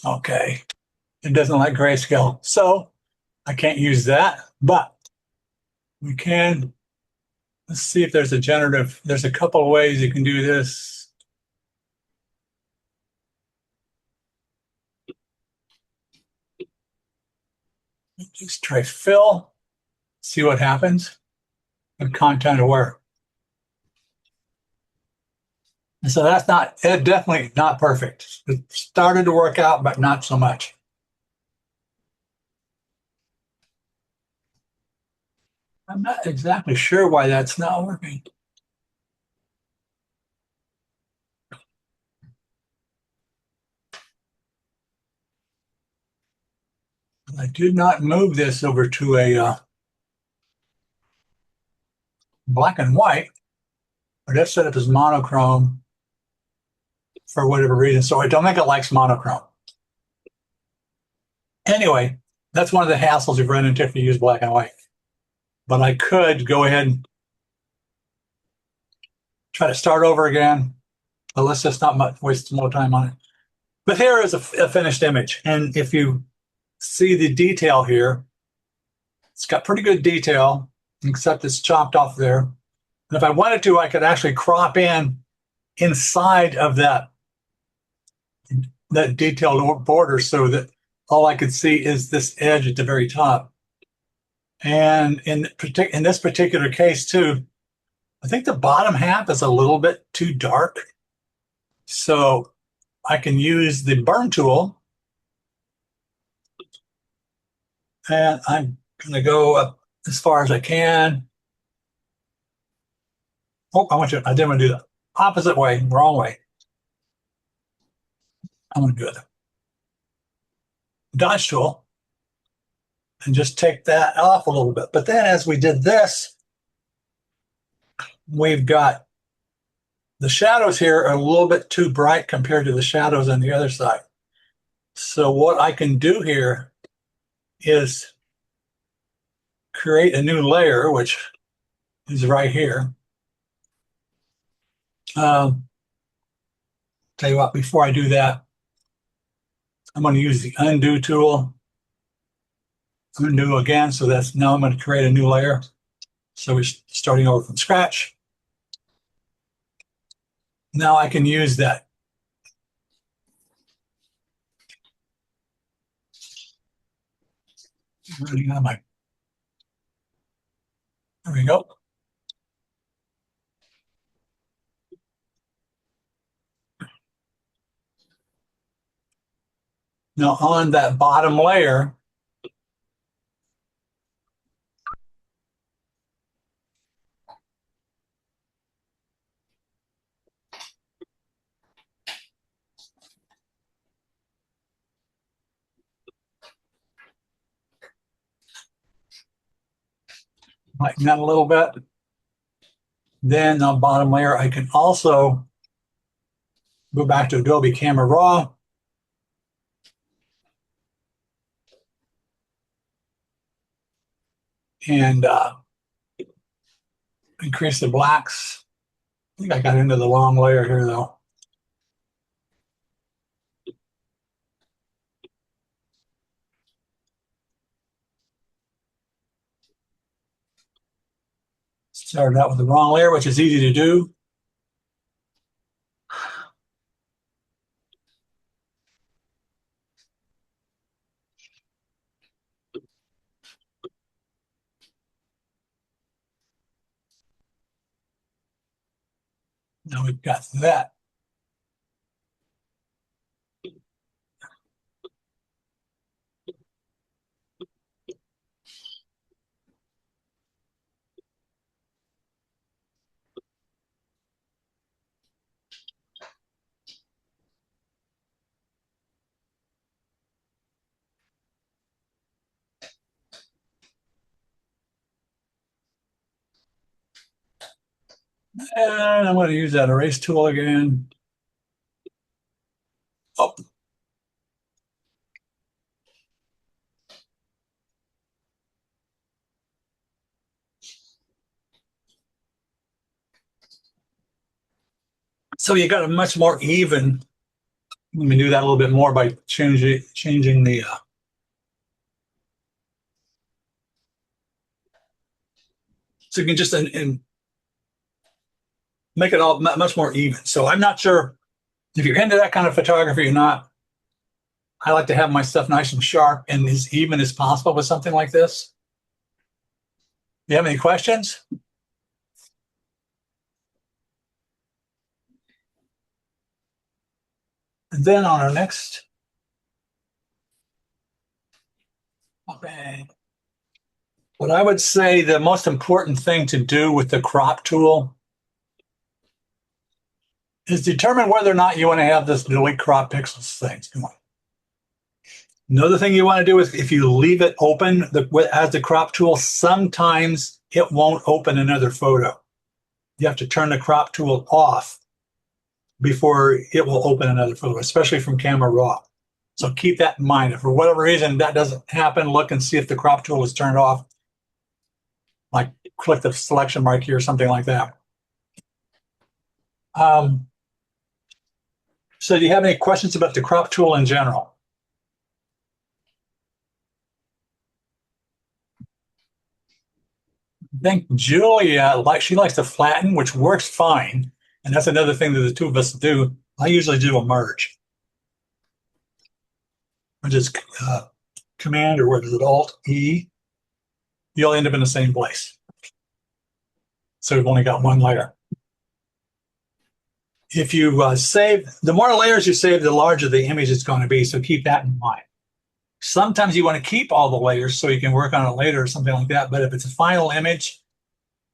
Okay, it doesn't like grayscale, so I can't use that, but we can, let's see if there's a generative, there's a couple of ways you can do this. Just try fill, see what happens, and content aware. And so that's not, it definitely not perfect. It started to work out, but not so much. I'm not exactly sure why that's not working. I did not move this over to a black and white, but that's set up as monochrome for whatever reason. So I don't think it likes monochrome. Anyway, that's one of the hassles you've run into if you use black and white. But I could go ahead and try to start over again, but let's just not waste more time on it. But here is a finished image. And if you see the detail here, it's got pretty good detail, except it's chopped off there. And if I wanted to, I could actually crop in inside of that detailed border so that all I could see is this edge at the very top. And in this particular case too, I think the bottom half is a little bit too dark. So I can use the burn tool. And I'm going to go up as far as I can. Oh, I didn't want to do the opposite way, wrong way. I'm going to do it. Dodge tool. And just take that off a little bit. But then as we did this, we've got the shadows here are a little bit too bright compared to the shadows on the other side. So what I can do here is create a new layer, which is right here. Tell you what, before I do that, I'm going to use the undo tool. Undo again, so that's now I'm going to create a new layer. So we're starting over from scratch. Now I can use that. Running on my. There we go. Now on that bottom layer, lighten that a little bit. Then on bottom layer, I can also go back to Adobe Camera Raw. And increase the blacks. I think I got into the wrong layer here though. Started out with the wrong layer, which is easy to do. Now we've got that. And I'm going to use that erase tool again. Oh. So you got a much more even. Let me do that a little bit more by changing the so you can just make it all much more even. So I'm not sure if you're into that kind of photography or not. I like to have my stuff nice and sharp and as even as possible with something like this. You have any questions? And then on our next, okay, what I would say the most important thing to do with the crop tool is determine whether or not you want to have this delete crop pixels thing. Another thing you want to do is if you leave it open as the crop tool, sometimes it won't open another photo. You have to turn the crop tool off before it will open another photo, especially from Camera Raw. So keep that in mind. If for whatever reason that doesn't happen, look and see if the crop tool is turned off. Like click the selection mark here or something like that. So do you have any questions about the crop tool in general? I think Julia, she likes to flatten, which works fine. And that's another thing that the two of us do. I usually do a merge, which is Command or what is it, Alt-E. you'll end up in the same place. So we've only got one layer. If you the more layers you save, the larger the image is going to be. So keep that in mind. Sometimes you want to keep all the layers so you can work on it later or something like that. But if it's a final image,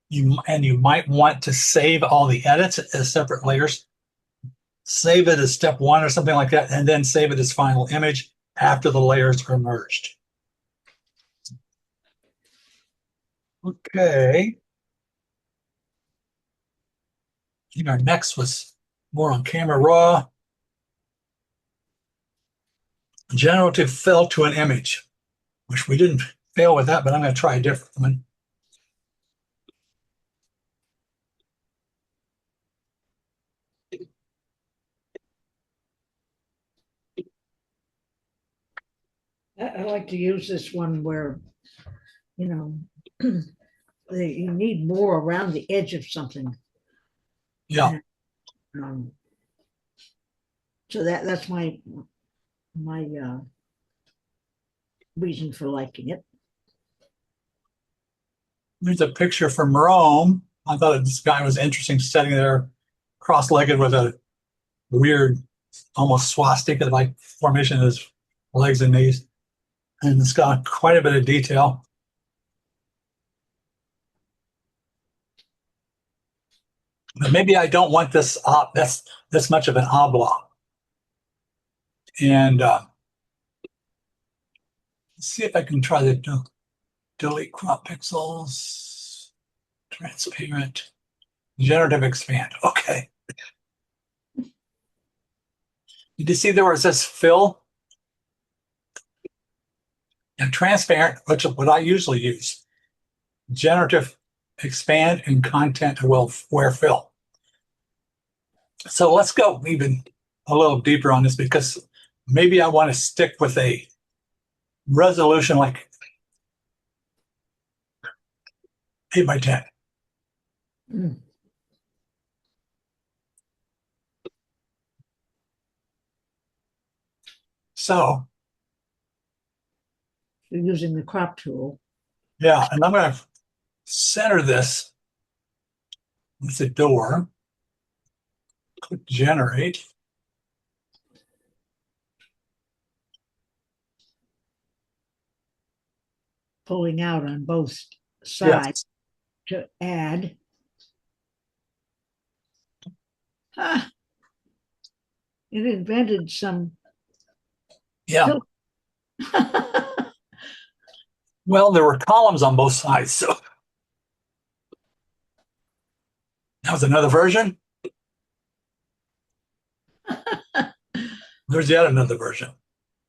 you might want to save all the edits as separate layers. Save it as step 1 or something like that, and then save it as final image after the layers are merged. Okay. I think our next was more on Camera Raw. Generative fill to an image, which we didn't fail with that, but I'm going to try a different one. I like to use this one where, you know, you need more around the edge of something. Yeah. So that's my reason for liking it. There's a picture from Rome. I thought this guy was interesting, sitting there cross-legged with a weird, almost swastika-like formation in his legs and knees. And it's got quite a bit of detail. But maybe I don't want this this much of an oblong. And let's see if I can try to delete crop pixels, transparent, generative expand. Okay. Did you see there was this fill? And transparent, which is what I usually use. Generative expand and content aware fill. So let's go even a little deeper on this, because maybe I want to stick with a resolution like 8x10. Mm. So You're using the crop tool. yeah, and I'm going to center this with the door. Click generate. Pulling out on both sides to add. Ah, it invented some. Yeah. Well, there were columns on both sides, so that was another version. There's yet another version.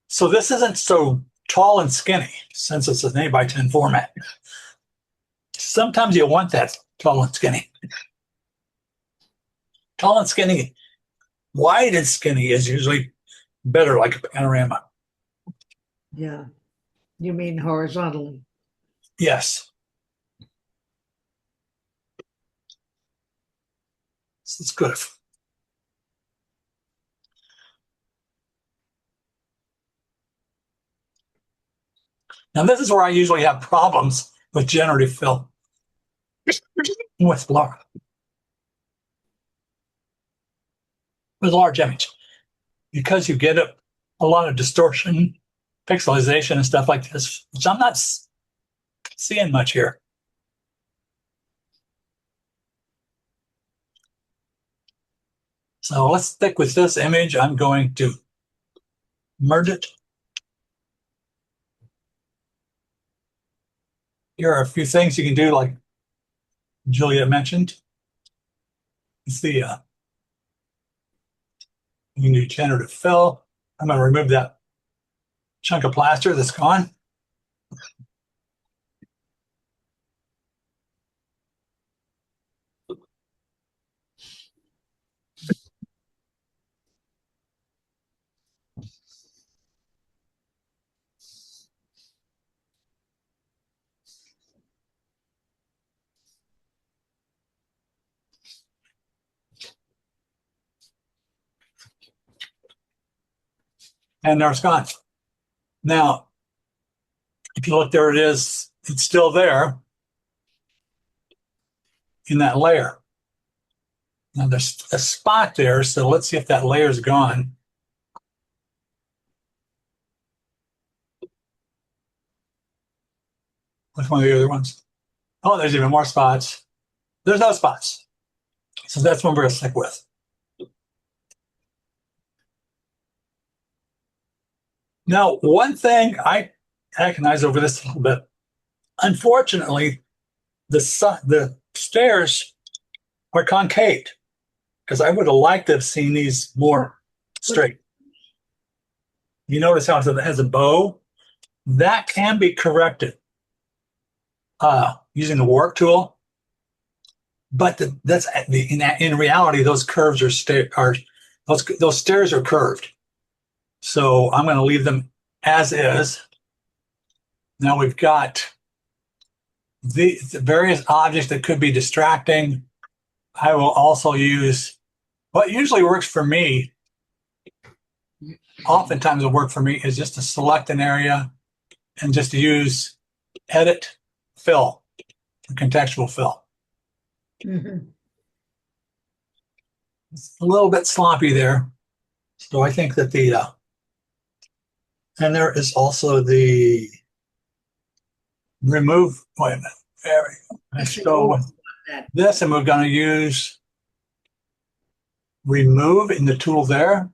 So this isn't so tall and skinny, since it's an 8x10 format. Sometimes you want that tall and skinny. Tall and skinny, wide and skinny is usually better, like a panorama. Yeah. You mean horizontally? Yes. So it's good. Now this is where I usually have problems with generative fill with large image, because you get a lot of distortion, pixelization, and stuff like this, which I'm not seeing much here. So let's stick with this image. I'm going to merge it. Here are a few things you can do, like Julia mentioned. It's the you can do generative fill. I'm going to remove that chunk of plaster that's gone. And there it's gone. Now, if you look, there it is. it's still there in that layer. Now there's a spot there, so let's see if that layer's gone. Which one of the other ones? Oh, there's even more spots. There's no spots. So that's one we're going to stick with. Now, one thing I agonize over this a little bit. Unfortunately, the stairs are concave because I would have liked to have seen these more straight. You notice how it has a bow? That can be corrected using the warp tool. But in reality, those curves are those stairs are curved. So I'm going to leave them as is. Now we've got the various objects that could be distracting. I will also use what usually works for me. Oftentimes will work for me is just to select an area and just to use edit fill, contextual fill. Mhm. It's a little bit sloppy there. So I think that and there is also the remove, wait a minute, there we go. Let's go with this, and we're going to use remove in the tool there.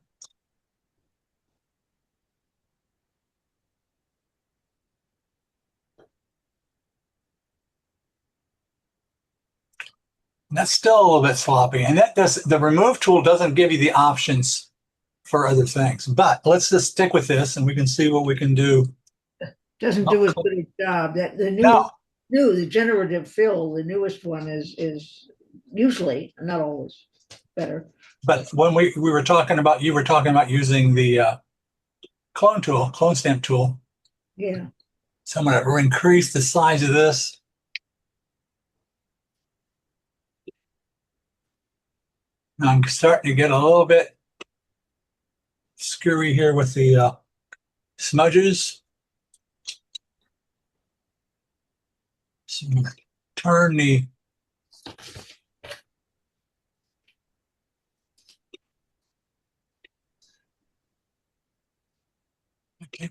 And that's still a little bit sloppy. And the remove tool doesn't give you the options for other things. But let's just stick with this and we can see what we can do. Doesn't do as good a job. That the No. the generative fill, the newest one is usually, not always, better. But when we were talking about, you were talking about using the clone stamp tool. Yeah. So I'm going to increase the size of this. Now I'm starting to get a little bit screwy here with the smudges. So I'm going to turn the okay.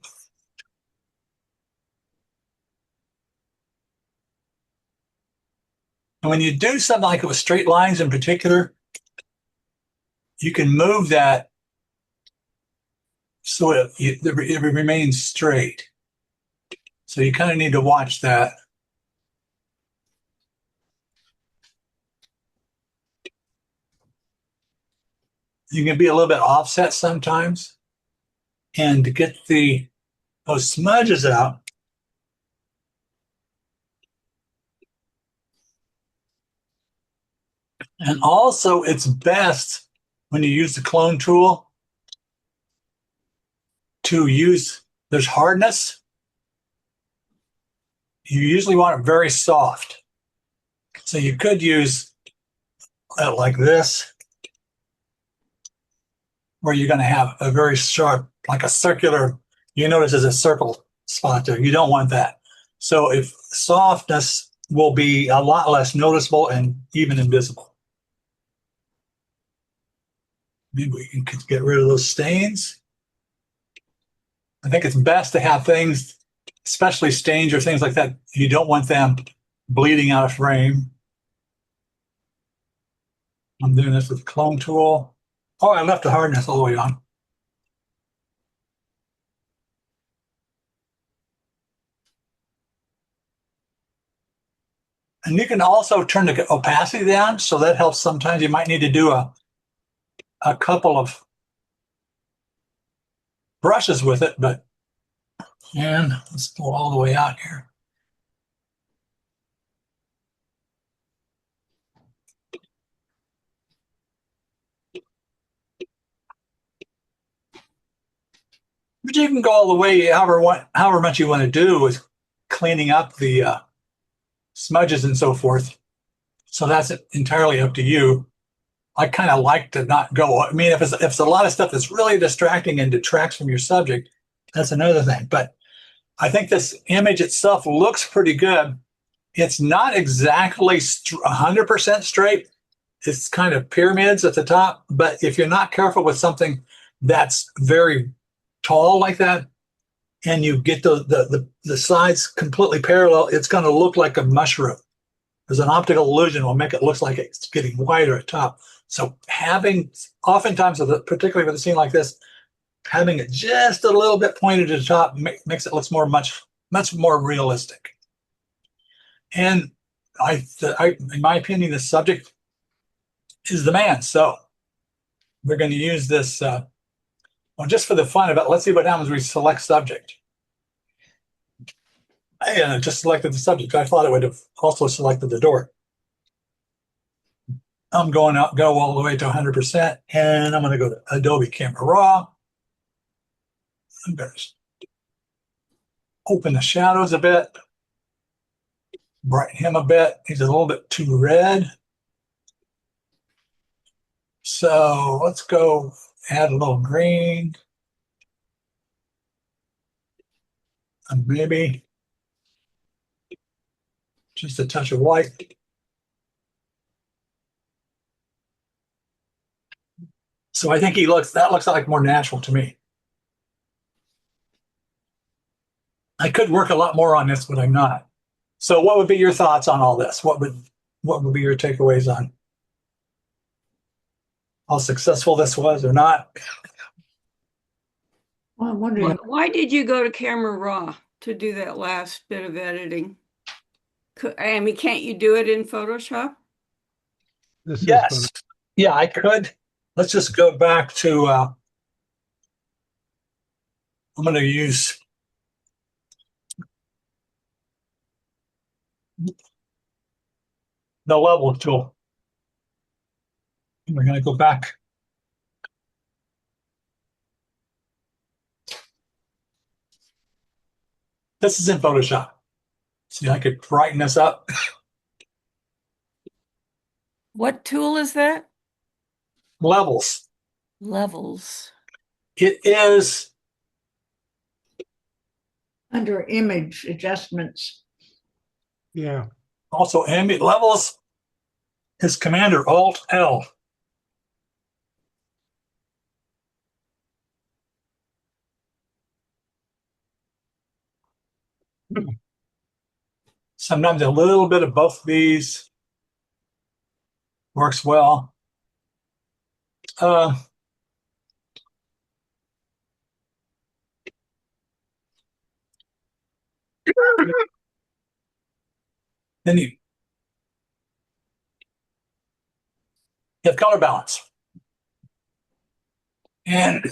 And when you do something like it with straight lines in particular, you can move that so it remains straight. So you kind of need to watch that. You can be a little bit offset sometimes. And to get those smudges out, and also it's best when you use the clone tool to use, there's hardness. You usually want it very soft. So you could use it like this, where you're going to have a very sharp, like a circular, you notice there's a circle spot there. You don't want that. So if softness will be a lot less noticeable and even invisible. Maybe we can get rid of those stains. I think it's best to have things, especially stains or things like that, you don't want them bleeding out of frame. I'm doing this with the clone tool. Oh, I left the hardness all the way on. And you can also turn the opacity down, so that helps. Sometimes you might need to do a couple of brushes with it, and let's go all the way out here. But you can go all the way however much you want to do with cleaning up the smudges and so forth. So that's entirely up to you. I kind of like to not go. I mean, if it's a lot of stuff that's really distracting and detracts from your subject, that's another thing. But I think this image itself looks pretty good. It's not exactly 100% straight. It's kind of pyramids at the top, but if you're not careful with something that's very tall like that, and you get the sides completely parallel, it's going to look like a mushroom. There's an optical illusion will make it look like it's getting wider at top. So oftentimes, particularly with a scene like this, having it just a little bit pointed at the top makes it look much more realistic. And in my opinion, the subject is the man. So we're going to use this, well, just for the fun of it. Let's see what happens when we select subject. I just selected the subject. I thought it would have also selected the door. I'm go all the way to 100%, and I'm going to go to Adobe Camera Raw. I'm going to open the shadows a bit, brighten him a bit. He's a little bit too red. So let's go add a little green. And maybe just a touch of white. So I think that looks like more natural to me. I could work a lot more on this, but I'm not. So what would be your thoughts on all this? What would be your takeaways on how successful this was or not? Well, I'm wondering, Why did you go to Camera Raw to do that last bit of editing? I mean, can't you do it in Photoshop? This is Yes. Yeah, I could. Let's just go back to, I'm going to use the level tool. We're going to go back. This is in Photoshop. See, I could brighten this up. What tool is that? Levels. Levels. It is under image adjustments, Yeah. also ambient levels is Command Alt L. Sometimes a little bit of both of these works well. Then you have color balance. And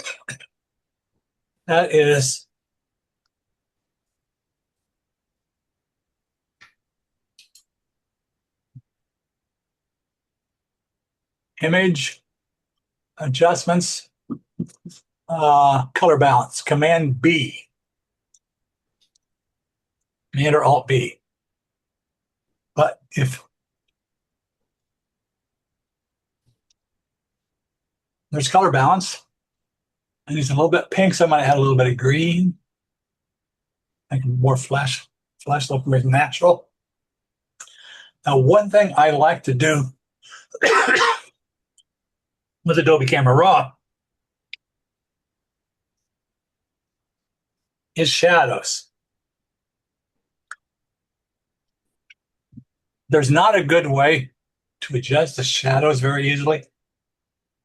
that is image adjustments, color balance, Command B, Command or Alt B. But if there's color balance, and it's a little bit pink, so I might add a little bit of green, make it more flash look more natural. Now, one thing I like to do with Adobe Camera Raw is shadows. There's not a good way to adjust the shadows very easily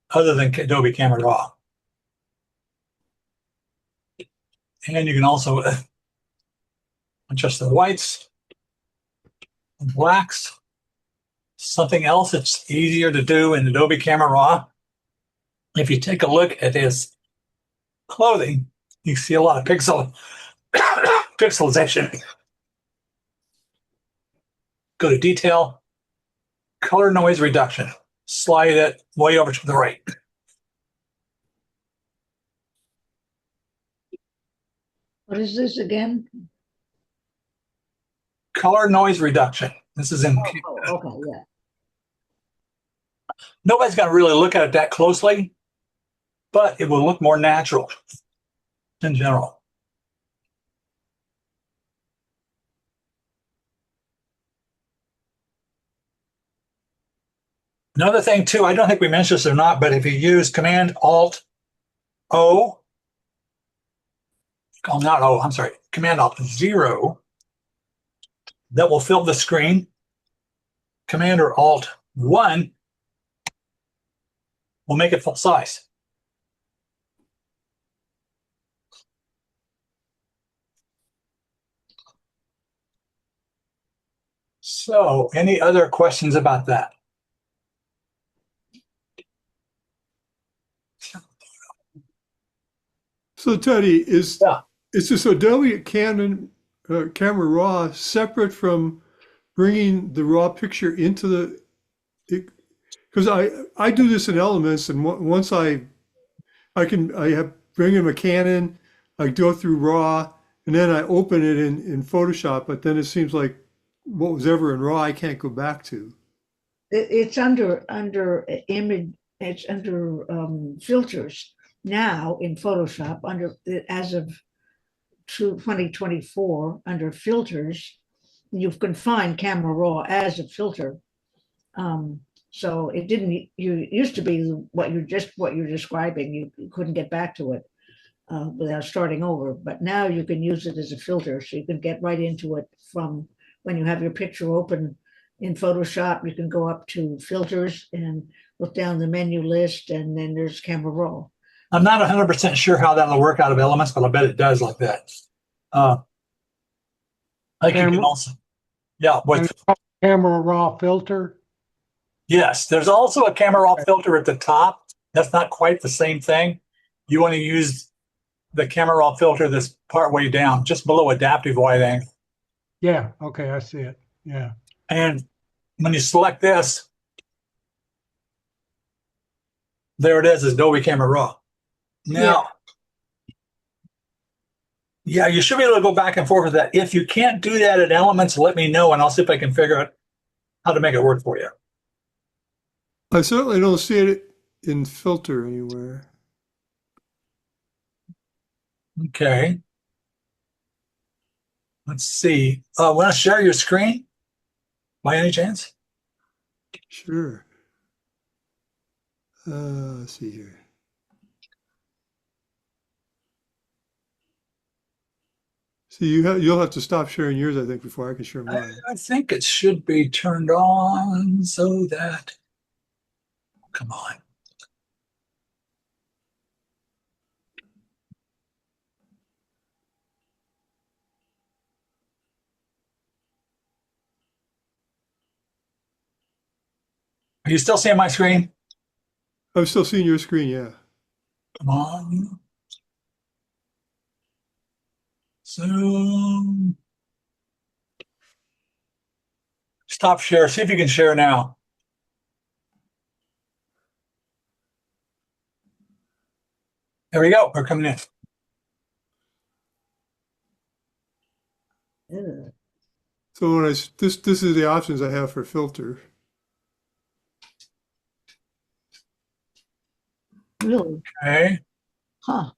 other than Adobe Camera Raw. And you can also adjust the whites and blacks. Something else that's easier to do in Adobe Camera Raw, if you take a look at his clothing, you see a lot of pixelization. Go to Detail, Color Noise Reduction. Slide it way over to the right. what is this again? Color Noise Reduction. This is in. Oh, okay, yeah. Nobody's going to really look at it that closely, but it will look more natural in general. Another thing too, I don't think we mentioned this or not, but if you use Command Alt O, oh, not O, I'm sorry, Command Alt 0, that will fill the screen. Command or Alt 1 will make it full size. So, any other questions about that? So Teddy, Yeah. is this Adobe Canon Camera Raw separate from bringing the raw picture into the? Because I do this in Elements, and once I have bring in a Canon, I go through Raw, and then I open it in Photoshop. But then it seems like what was ever in Raw, I can't go back to. It's under image, it's under filters now in Photoshop as of 2024 under filters. You can find Camera Raw as a filter. So it didn't. You used to be what you're describing. You couldn't get back to it without starting over. But now you can use it as a filter, so you can get right into it from when you have your picture open in Photoshop. You can go up to filters and look down the menu list, and then there's Camera Raw. I'm not 100% sure how that'll work out of Elements, but I bet it does like that. I think you can also, yeah, with Camera Raw filter. yes, there's also a Camera Raw filter at the top. That's not quite the same thing. You want to use the Camera Raw filter that's part way down, just below adaptive wide angle. Yeah, okay, I see it. Yeah. And when you select this, there it is, Adobe Camera Raw. Now, yeah, you should be able to go back and forth with that. If you can't do that in Elements, let me know, and I'll see if I can figure out how to make it work for you. I certainly don't see it in Filter anywhere. Okay. Let's see. Want to share your screen by any chance? Sure. Let's see here. See, you'll have to stop sharing yours, I think, before I can share mine. I think it should be turned on so that, come on. Are you still seeing my screen? I'm still seeing your screen, yeah. Come on. Zoom. Stop share. See if you can share now. There we go. We're coming in. Ugh. So when this is the options I have for Filter. Really? Okay. Huh.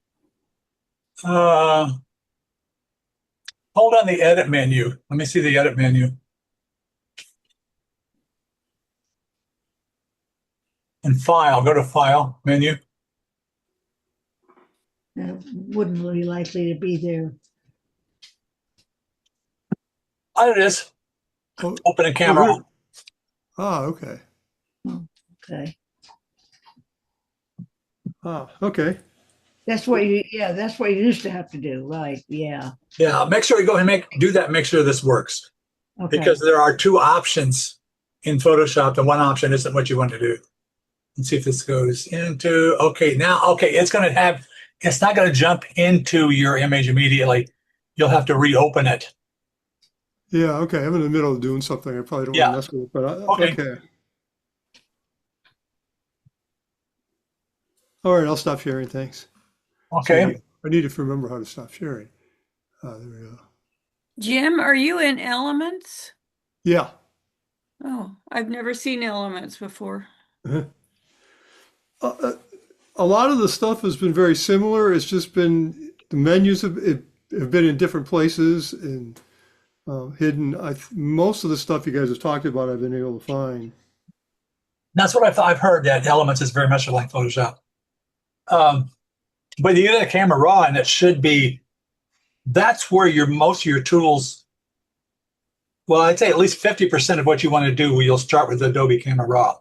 Hold on the edit menu. Let me see the edit menu. And file, go to file menu. Wouldn't really likely to be there. Oh, it is. Oh, Open a camera. okay. Okay. Okay. That's what you used to have to do, right? Yeah. Yeah, make sure you go and do that. Make sure this works, Okay. because there are two options in Photoshop, and one option isn't what you want to do. Let's see if this goes into, okay, now, okay, it's not going to jump into your image immediately. You'll have to reopen it. Yeah, okay. I'm in the middle of doing something. I probably don't Yeah. want to mess with it, but Okay. okay. All right, I'll stop sharing. Thanks. Okay. See, I need to remember how to stop sharing. There we go. Jim, are you in Elements? Yeah. Oh, I've never seen Elements before. A lot of the stuff has been very similar. It's just been the menus have been in different places and hidden. Most of the stuff you guys have talked about, I've been able to find. That's what I've heard, that Elements is very much like Photoshop. But you get a Camera Raw, and it should be, that's where most of your tools, well, I'd say at least 50% of what you want to do, you'll start with Adobe Camera Raw.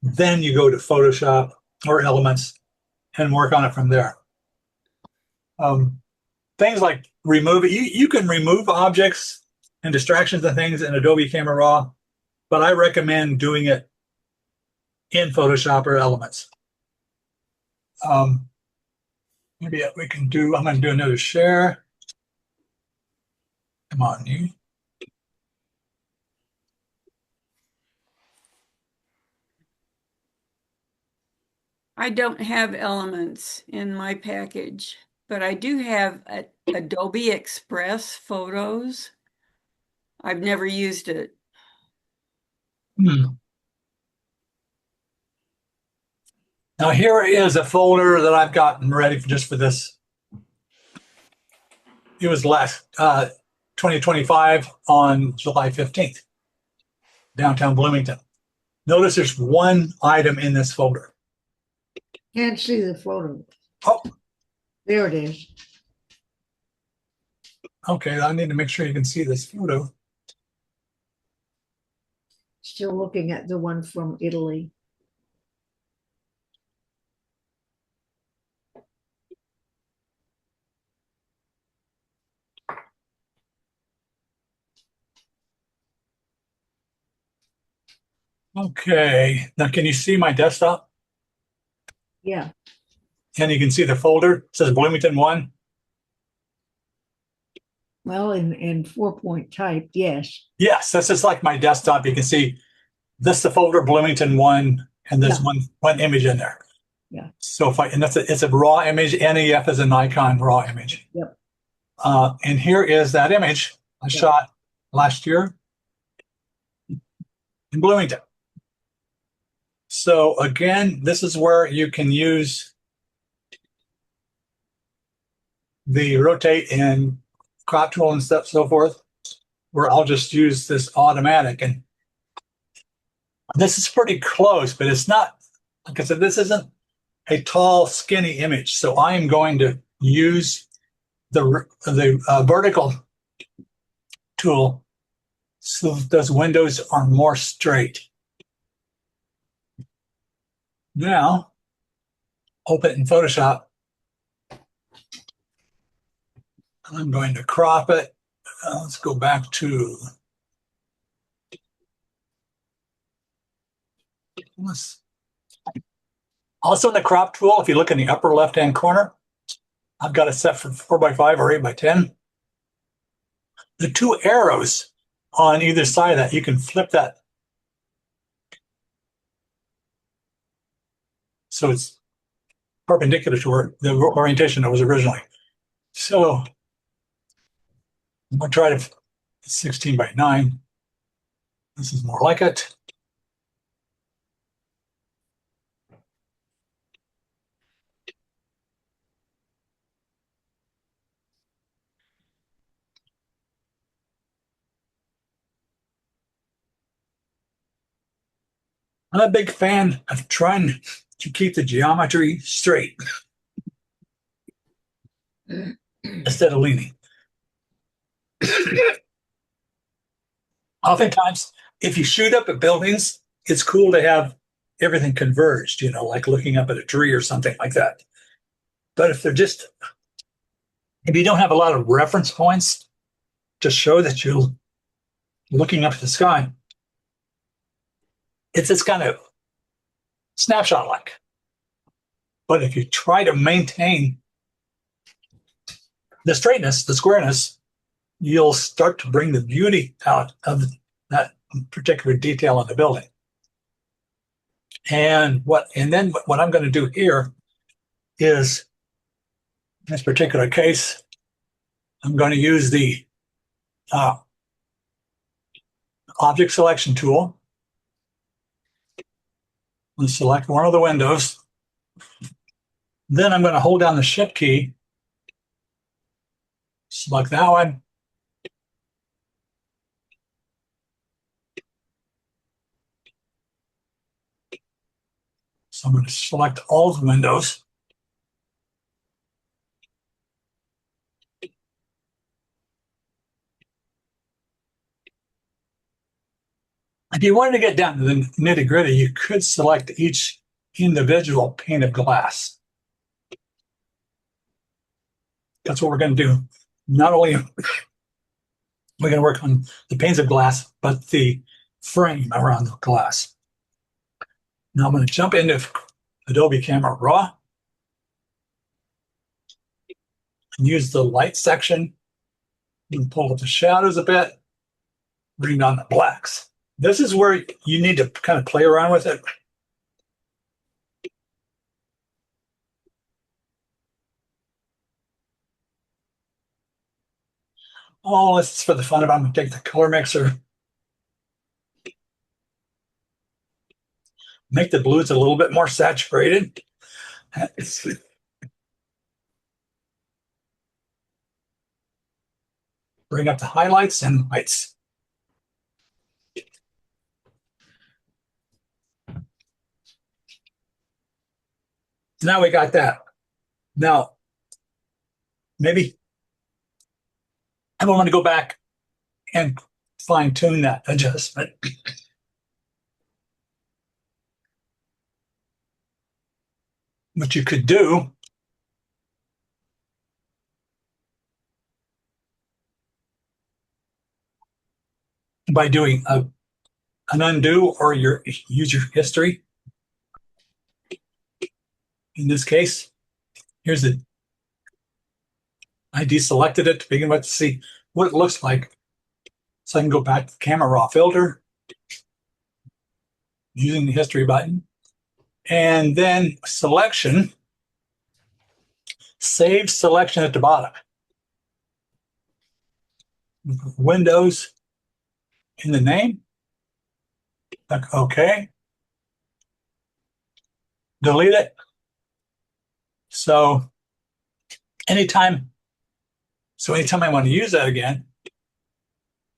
Then you go to Photoshop or Elements and work on it from there. Things like you can remove objects and distractions and things in Adobe Camera Raw, but I recommend doing it in Photoshop or Elements. Maybe we can do, I'm going to do another share. Come on, you. I don't have Elements in my package, but I do have Adobe Express Photos. I've never used it. Now here is a folder that I've gotten ready just for this. It was last 2025 on July 15th, downtown Bloomington. Notice there's one item in this folder. Can't see the photo. Oh, There it is. okay, I need to make sure you can see this photo. Still looking at the one from Italy. Okay, now can you see my desktop? Yeah, And you can see the folder. It says Bloomington 1. well, in 4-point type, yes. Yes, this is like my desktop. You can see this the folder Bloomington 1, and there's Yeah. one image in there. Yeah. So if and it's a raw image. NEF is a Nikon raw image. Yep. And here is that image I shot last year in Bloomington. So again, this is where you can use the rotate and crop tool and stuff, so forth, where I'll just use this automatic. And this is pretty close, but it's not, like I said, this isn't a tall, skinny image. So I am going to use the vertical tool so those windows are more straight. Now, open it in Photoshop. I'm going to crop it. Let's go back to also in the crop tool. If you look in the upper left-hand corner, I've got it set for 4x5 or 8x10. The two arrows on either side of that, you can flip that. So it's perpendicular to where the orientation it was originally. So I'm going to try to 16x9. This is more like it. I'm a big fan of trying to keep the geometry straight instead of leaning. Oftentimes, if you shoot up at buildings, it's cool to have everything converged, you know, like looking up at a tree or something like that. But if you don't have a lot of reference points to show that you're looking up at the sky, it's this kind of snapshot-like. But if you try to maintain the straightness, the squareness, you'll start to bring the beauty out of that particular detail in the building. And then what I'm going to do here is, in this particular case, I'm going to use the object selection tool. Let's select one of the windows. Then I'm going to hold down the Shift key, select that one. So I'm going to select all the windows. If you wanted to get down to the nitty gritty, you could select each individual pane of glass. That's what we're going to do. Not only are we going to work on the panes of glass, but the frame around the glass. Now I'm going to jump into Adobe Camera Raw and use the light section. You can pull up the shadows a bit, bring down the blacks. This is where you need to kind of play around with it. Oh, this is for the fun of it. I'm going to take the color mixer, make the blues a little bit more saturated. Bring up the highlights and lights. Now we got that. Now, maybe I want to go back and fine tune that adjustment. What you could do by doing an undo or use your history. In this case, here's the, I deselected it to begin with to see what it looks like. So I can go back to the Camera Raw filter using the history button. And then selection, save selection at the bottom. Windows in the name. Click OK. Delete it. So anytime I want to use that again,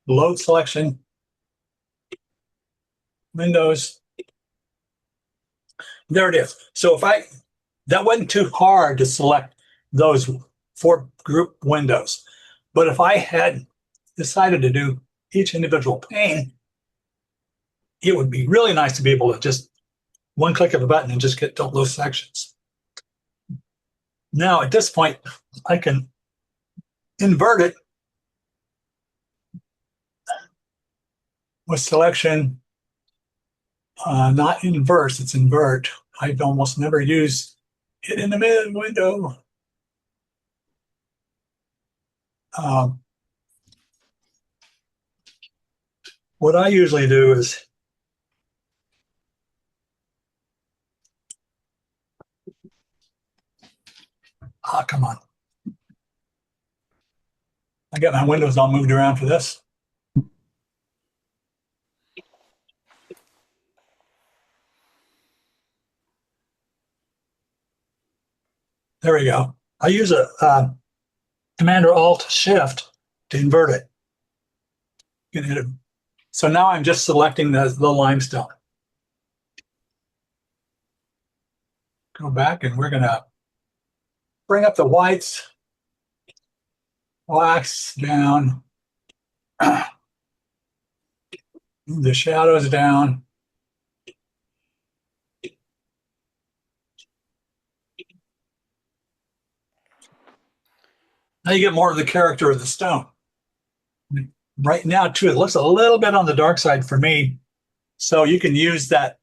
load selection, Windows. There it is. So that wasn't too hard to select those 4 group windows. But if I had decided to do each individual pane, it would be really nice to be able to just one click of a button and just get to those sections. Now, at this point, I can invert it with selection, not inverse, it's invert. I'd almost never use it in the mid window. What I usually do is come on. I got my windows all moved around for this. There we go. I use a Command or Alt Shift to invert it. You can hit it. So now I'm just selecting the limestone. Go back and we're going to bring up the whites, blacks down, move the shadows down. Now you get more of the character of the stone. Right now, too, it looks a little bit on the dark side for me. So you can use that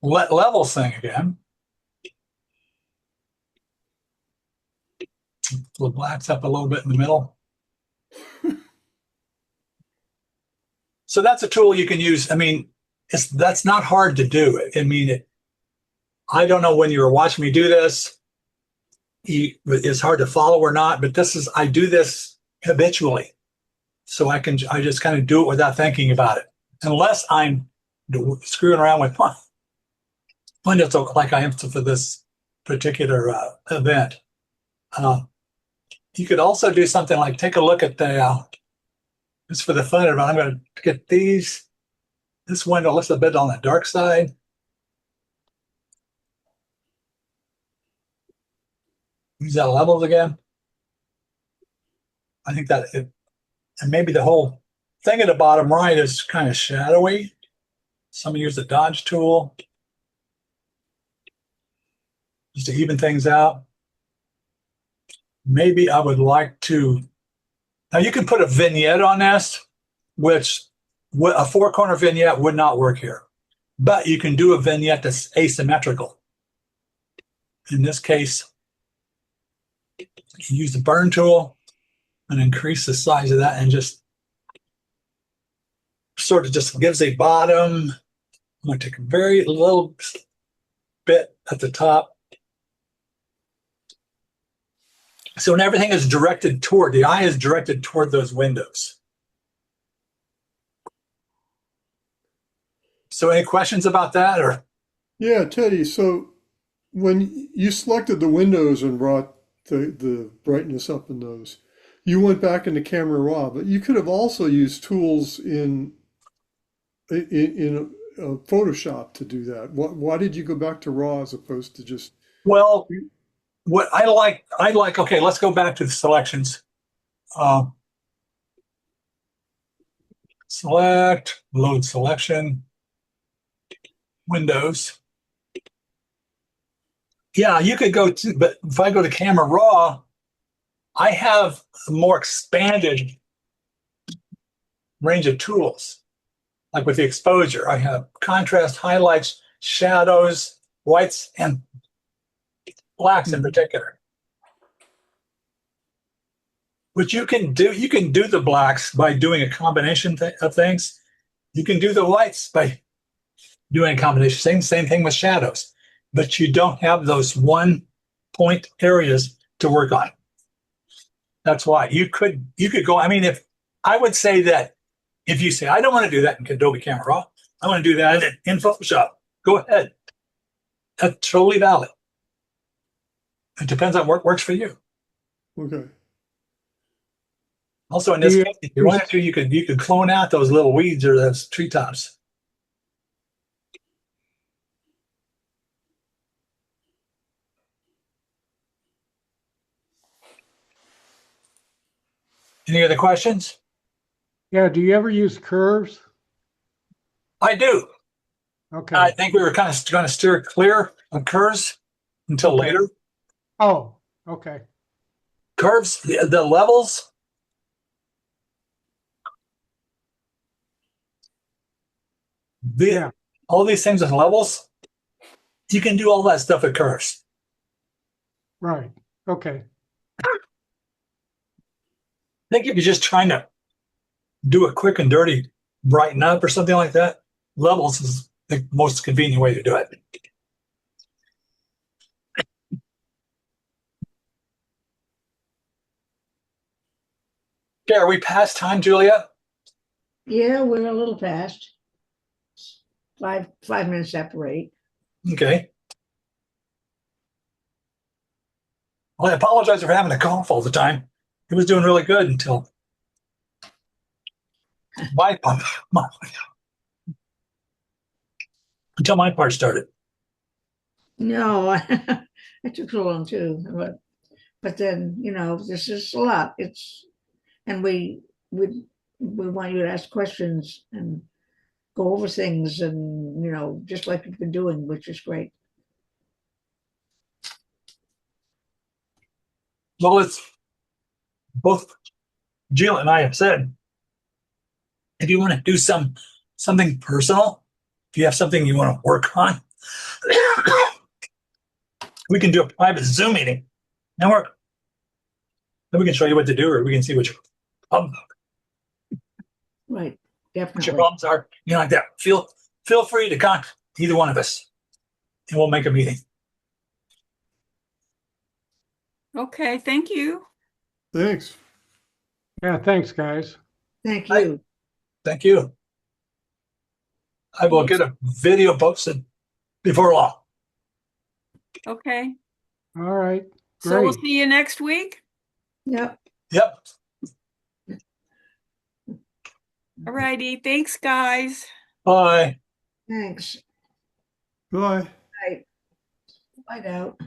level thing again. The blacks up a little bit in the middle. So that's a tool you can use. I mean, that's not hard to do. I mean, I don't know when you were watching me do this, it's hard to follow or not, but I do this habitually. So I just kind of do it without thinking about it. Unless I'm screwing around with windows like I am for this particular event. You could also do something like take a look at just for the fun of it, I'm going to get this window looks a bit on the dark side. use that levels again. I think that it, and maybe the whole thing at the bottom right is kind of shadowy. Some use the dodge tool just to even things out. Maybe I would like to, now you can put a vignette on this, which a four-corner vignette would not work here, but you can do a vignette that's asymmetrical. In this case, you can use the burn tool and increase the size of that and just sort of just gives a bottom. I'm going to take a very little bit at the top. So when everything is directed toward, the eye is directed toward those windows. So any questions about that? Or Yeah, Teddy, so when you selected the windows and brought the brightness up in those, you went back into Camera Raw, but you could have also used tools in Photoshop to do that. Why did you go back to Raw as opposed to just? well, what I like, okay, let's go back to the selections. Select, load selection, windows. Yeah, you could go to, but if I go to Camera Raw, I have a more expanded range of tools. Like with the exposure, I have contrast, highlights, shadows, whites, and blacks in particular. Which you can do the blacks by doing a combination of things. You can do the whites by doing a combination. Same thing with shadows, but you don't have those one point areas to work on. That's why you could go. I mean, if I would say that if you say I don't want to do that in Adobe Camera Raw, I want to do that in Photoshop. Go ahead. That's totally valid. It depends on what works for you. Okay. Also, in this case, if you wanted to, you could clone out those little weeds or those treetops. Any other questions? Yeah, do you ever use curves? I do. Okay. I think we were kind of going to steer clear of curves until later. Oh, okay. Curves, the levels. Yeah. All these things with levels, you can do all that stuff with curves. Right. Okay. I think if you're just trying to do a quick and dirty brighten up or something like that, levels is the most convenient way to do it. Okay, are we past time, Julia? Yeah, we're a little past. 5 minutes after 8. Okay. Well, I apologize for having a cough all the time. It was doing really good until my part started. No, it took so long too. But then, this is a lot. And we want you to ask questions and go over things and, just like you've been doing, which is great. Well, it's both Jill and I have said, if you want to do something personal, if you have something you want to work on, we can do a private Zoom meeting. Then we can show you what to do, or we can see what your Right, your definitely. problems are. Like that. Feel free to contact either one of us, and we'll make a meeting. Okay, thank you. Thanks. Yeah, thanks, guys. Thank you. Thank you. I will get a video posted before long. Okay, All right. so we'll Great. see you next week. Yep. Yep. All righty, thanks, guys. Bye. Thanks. Bye. Bye. Bye now.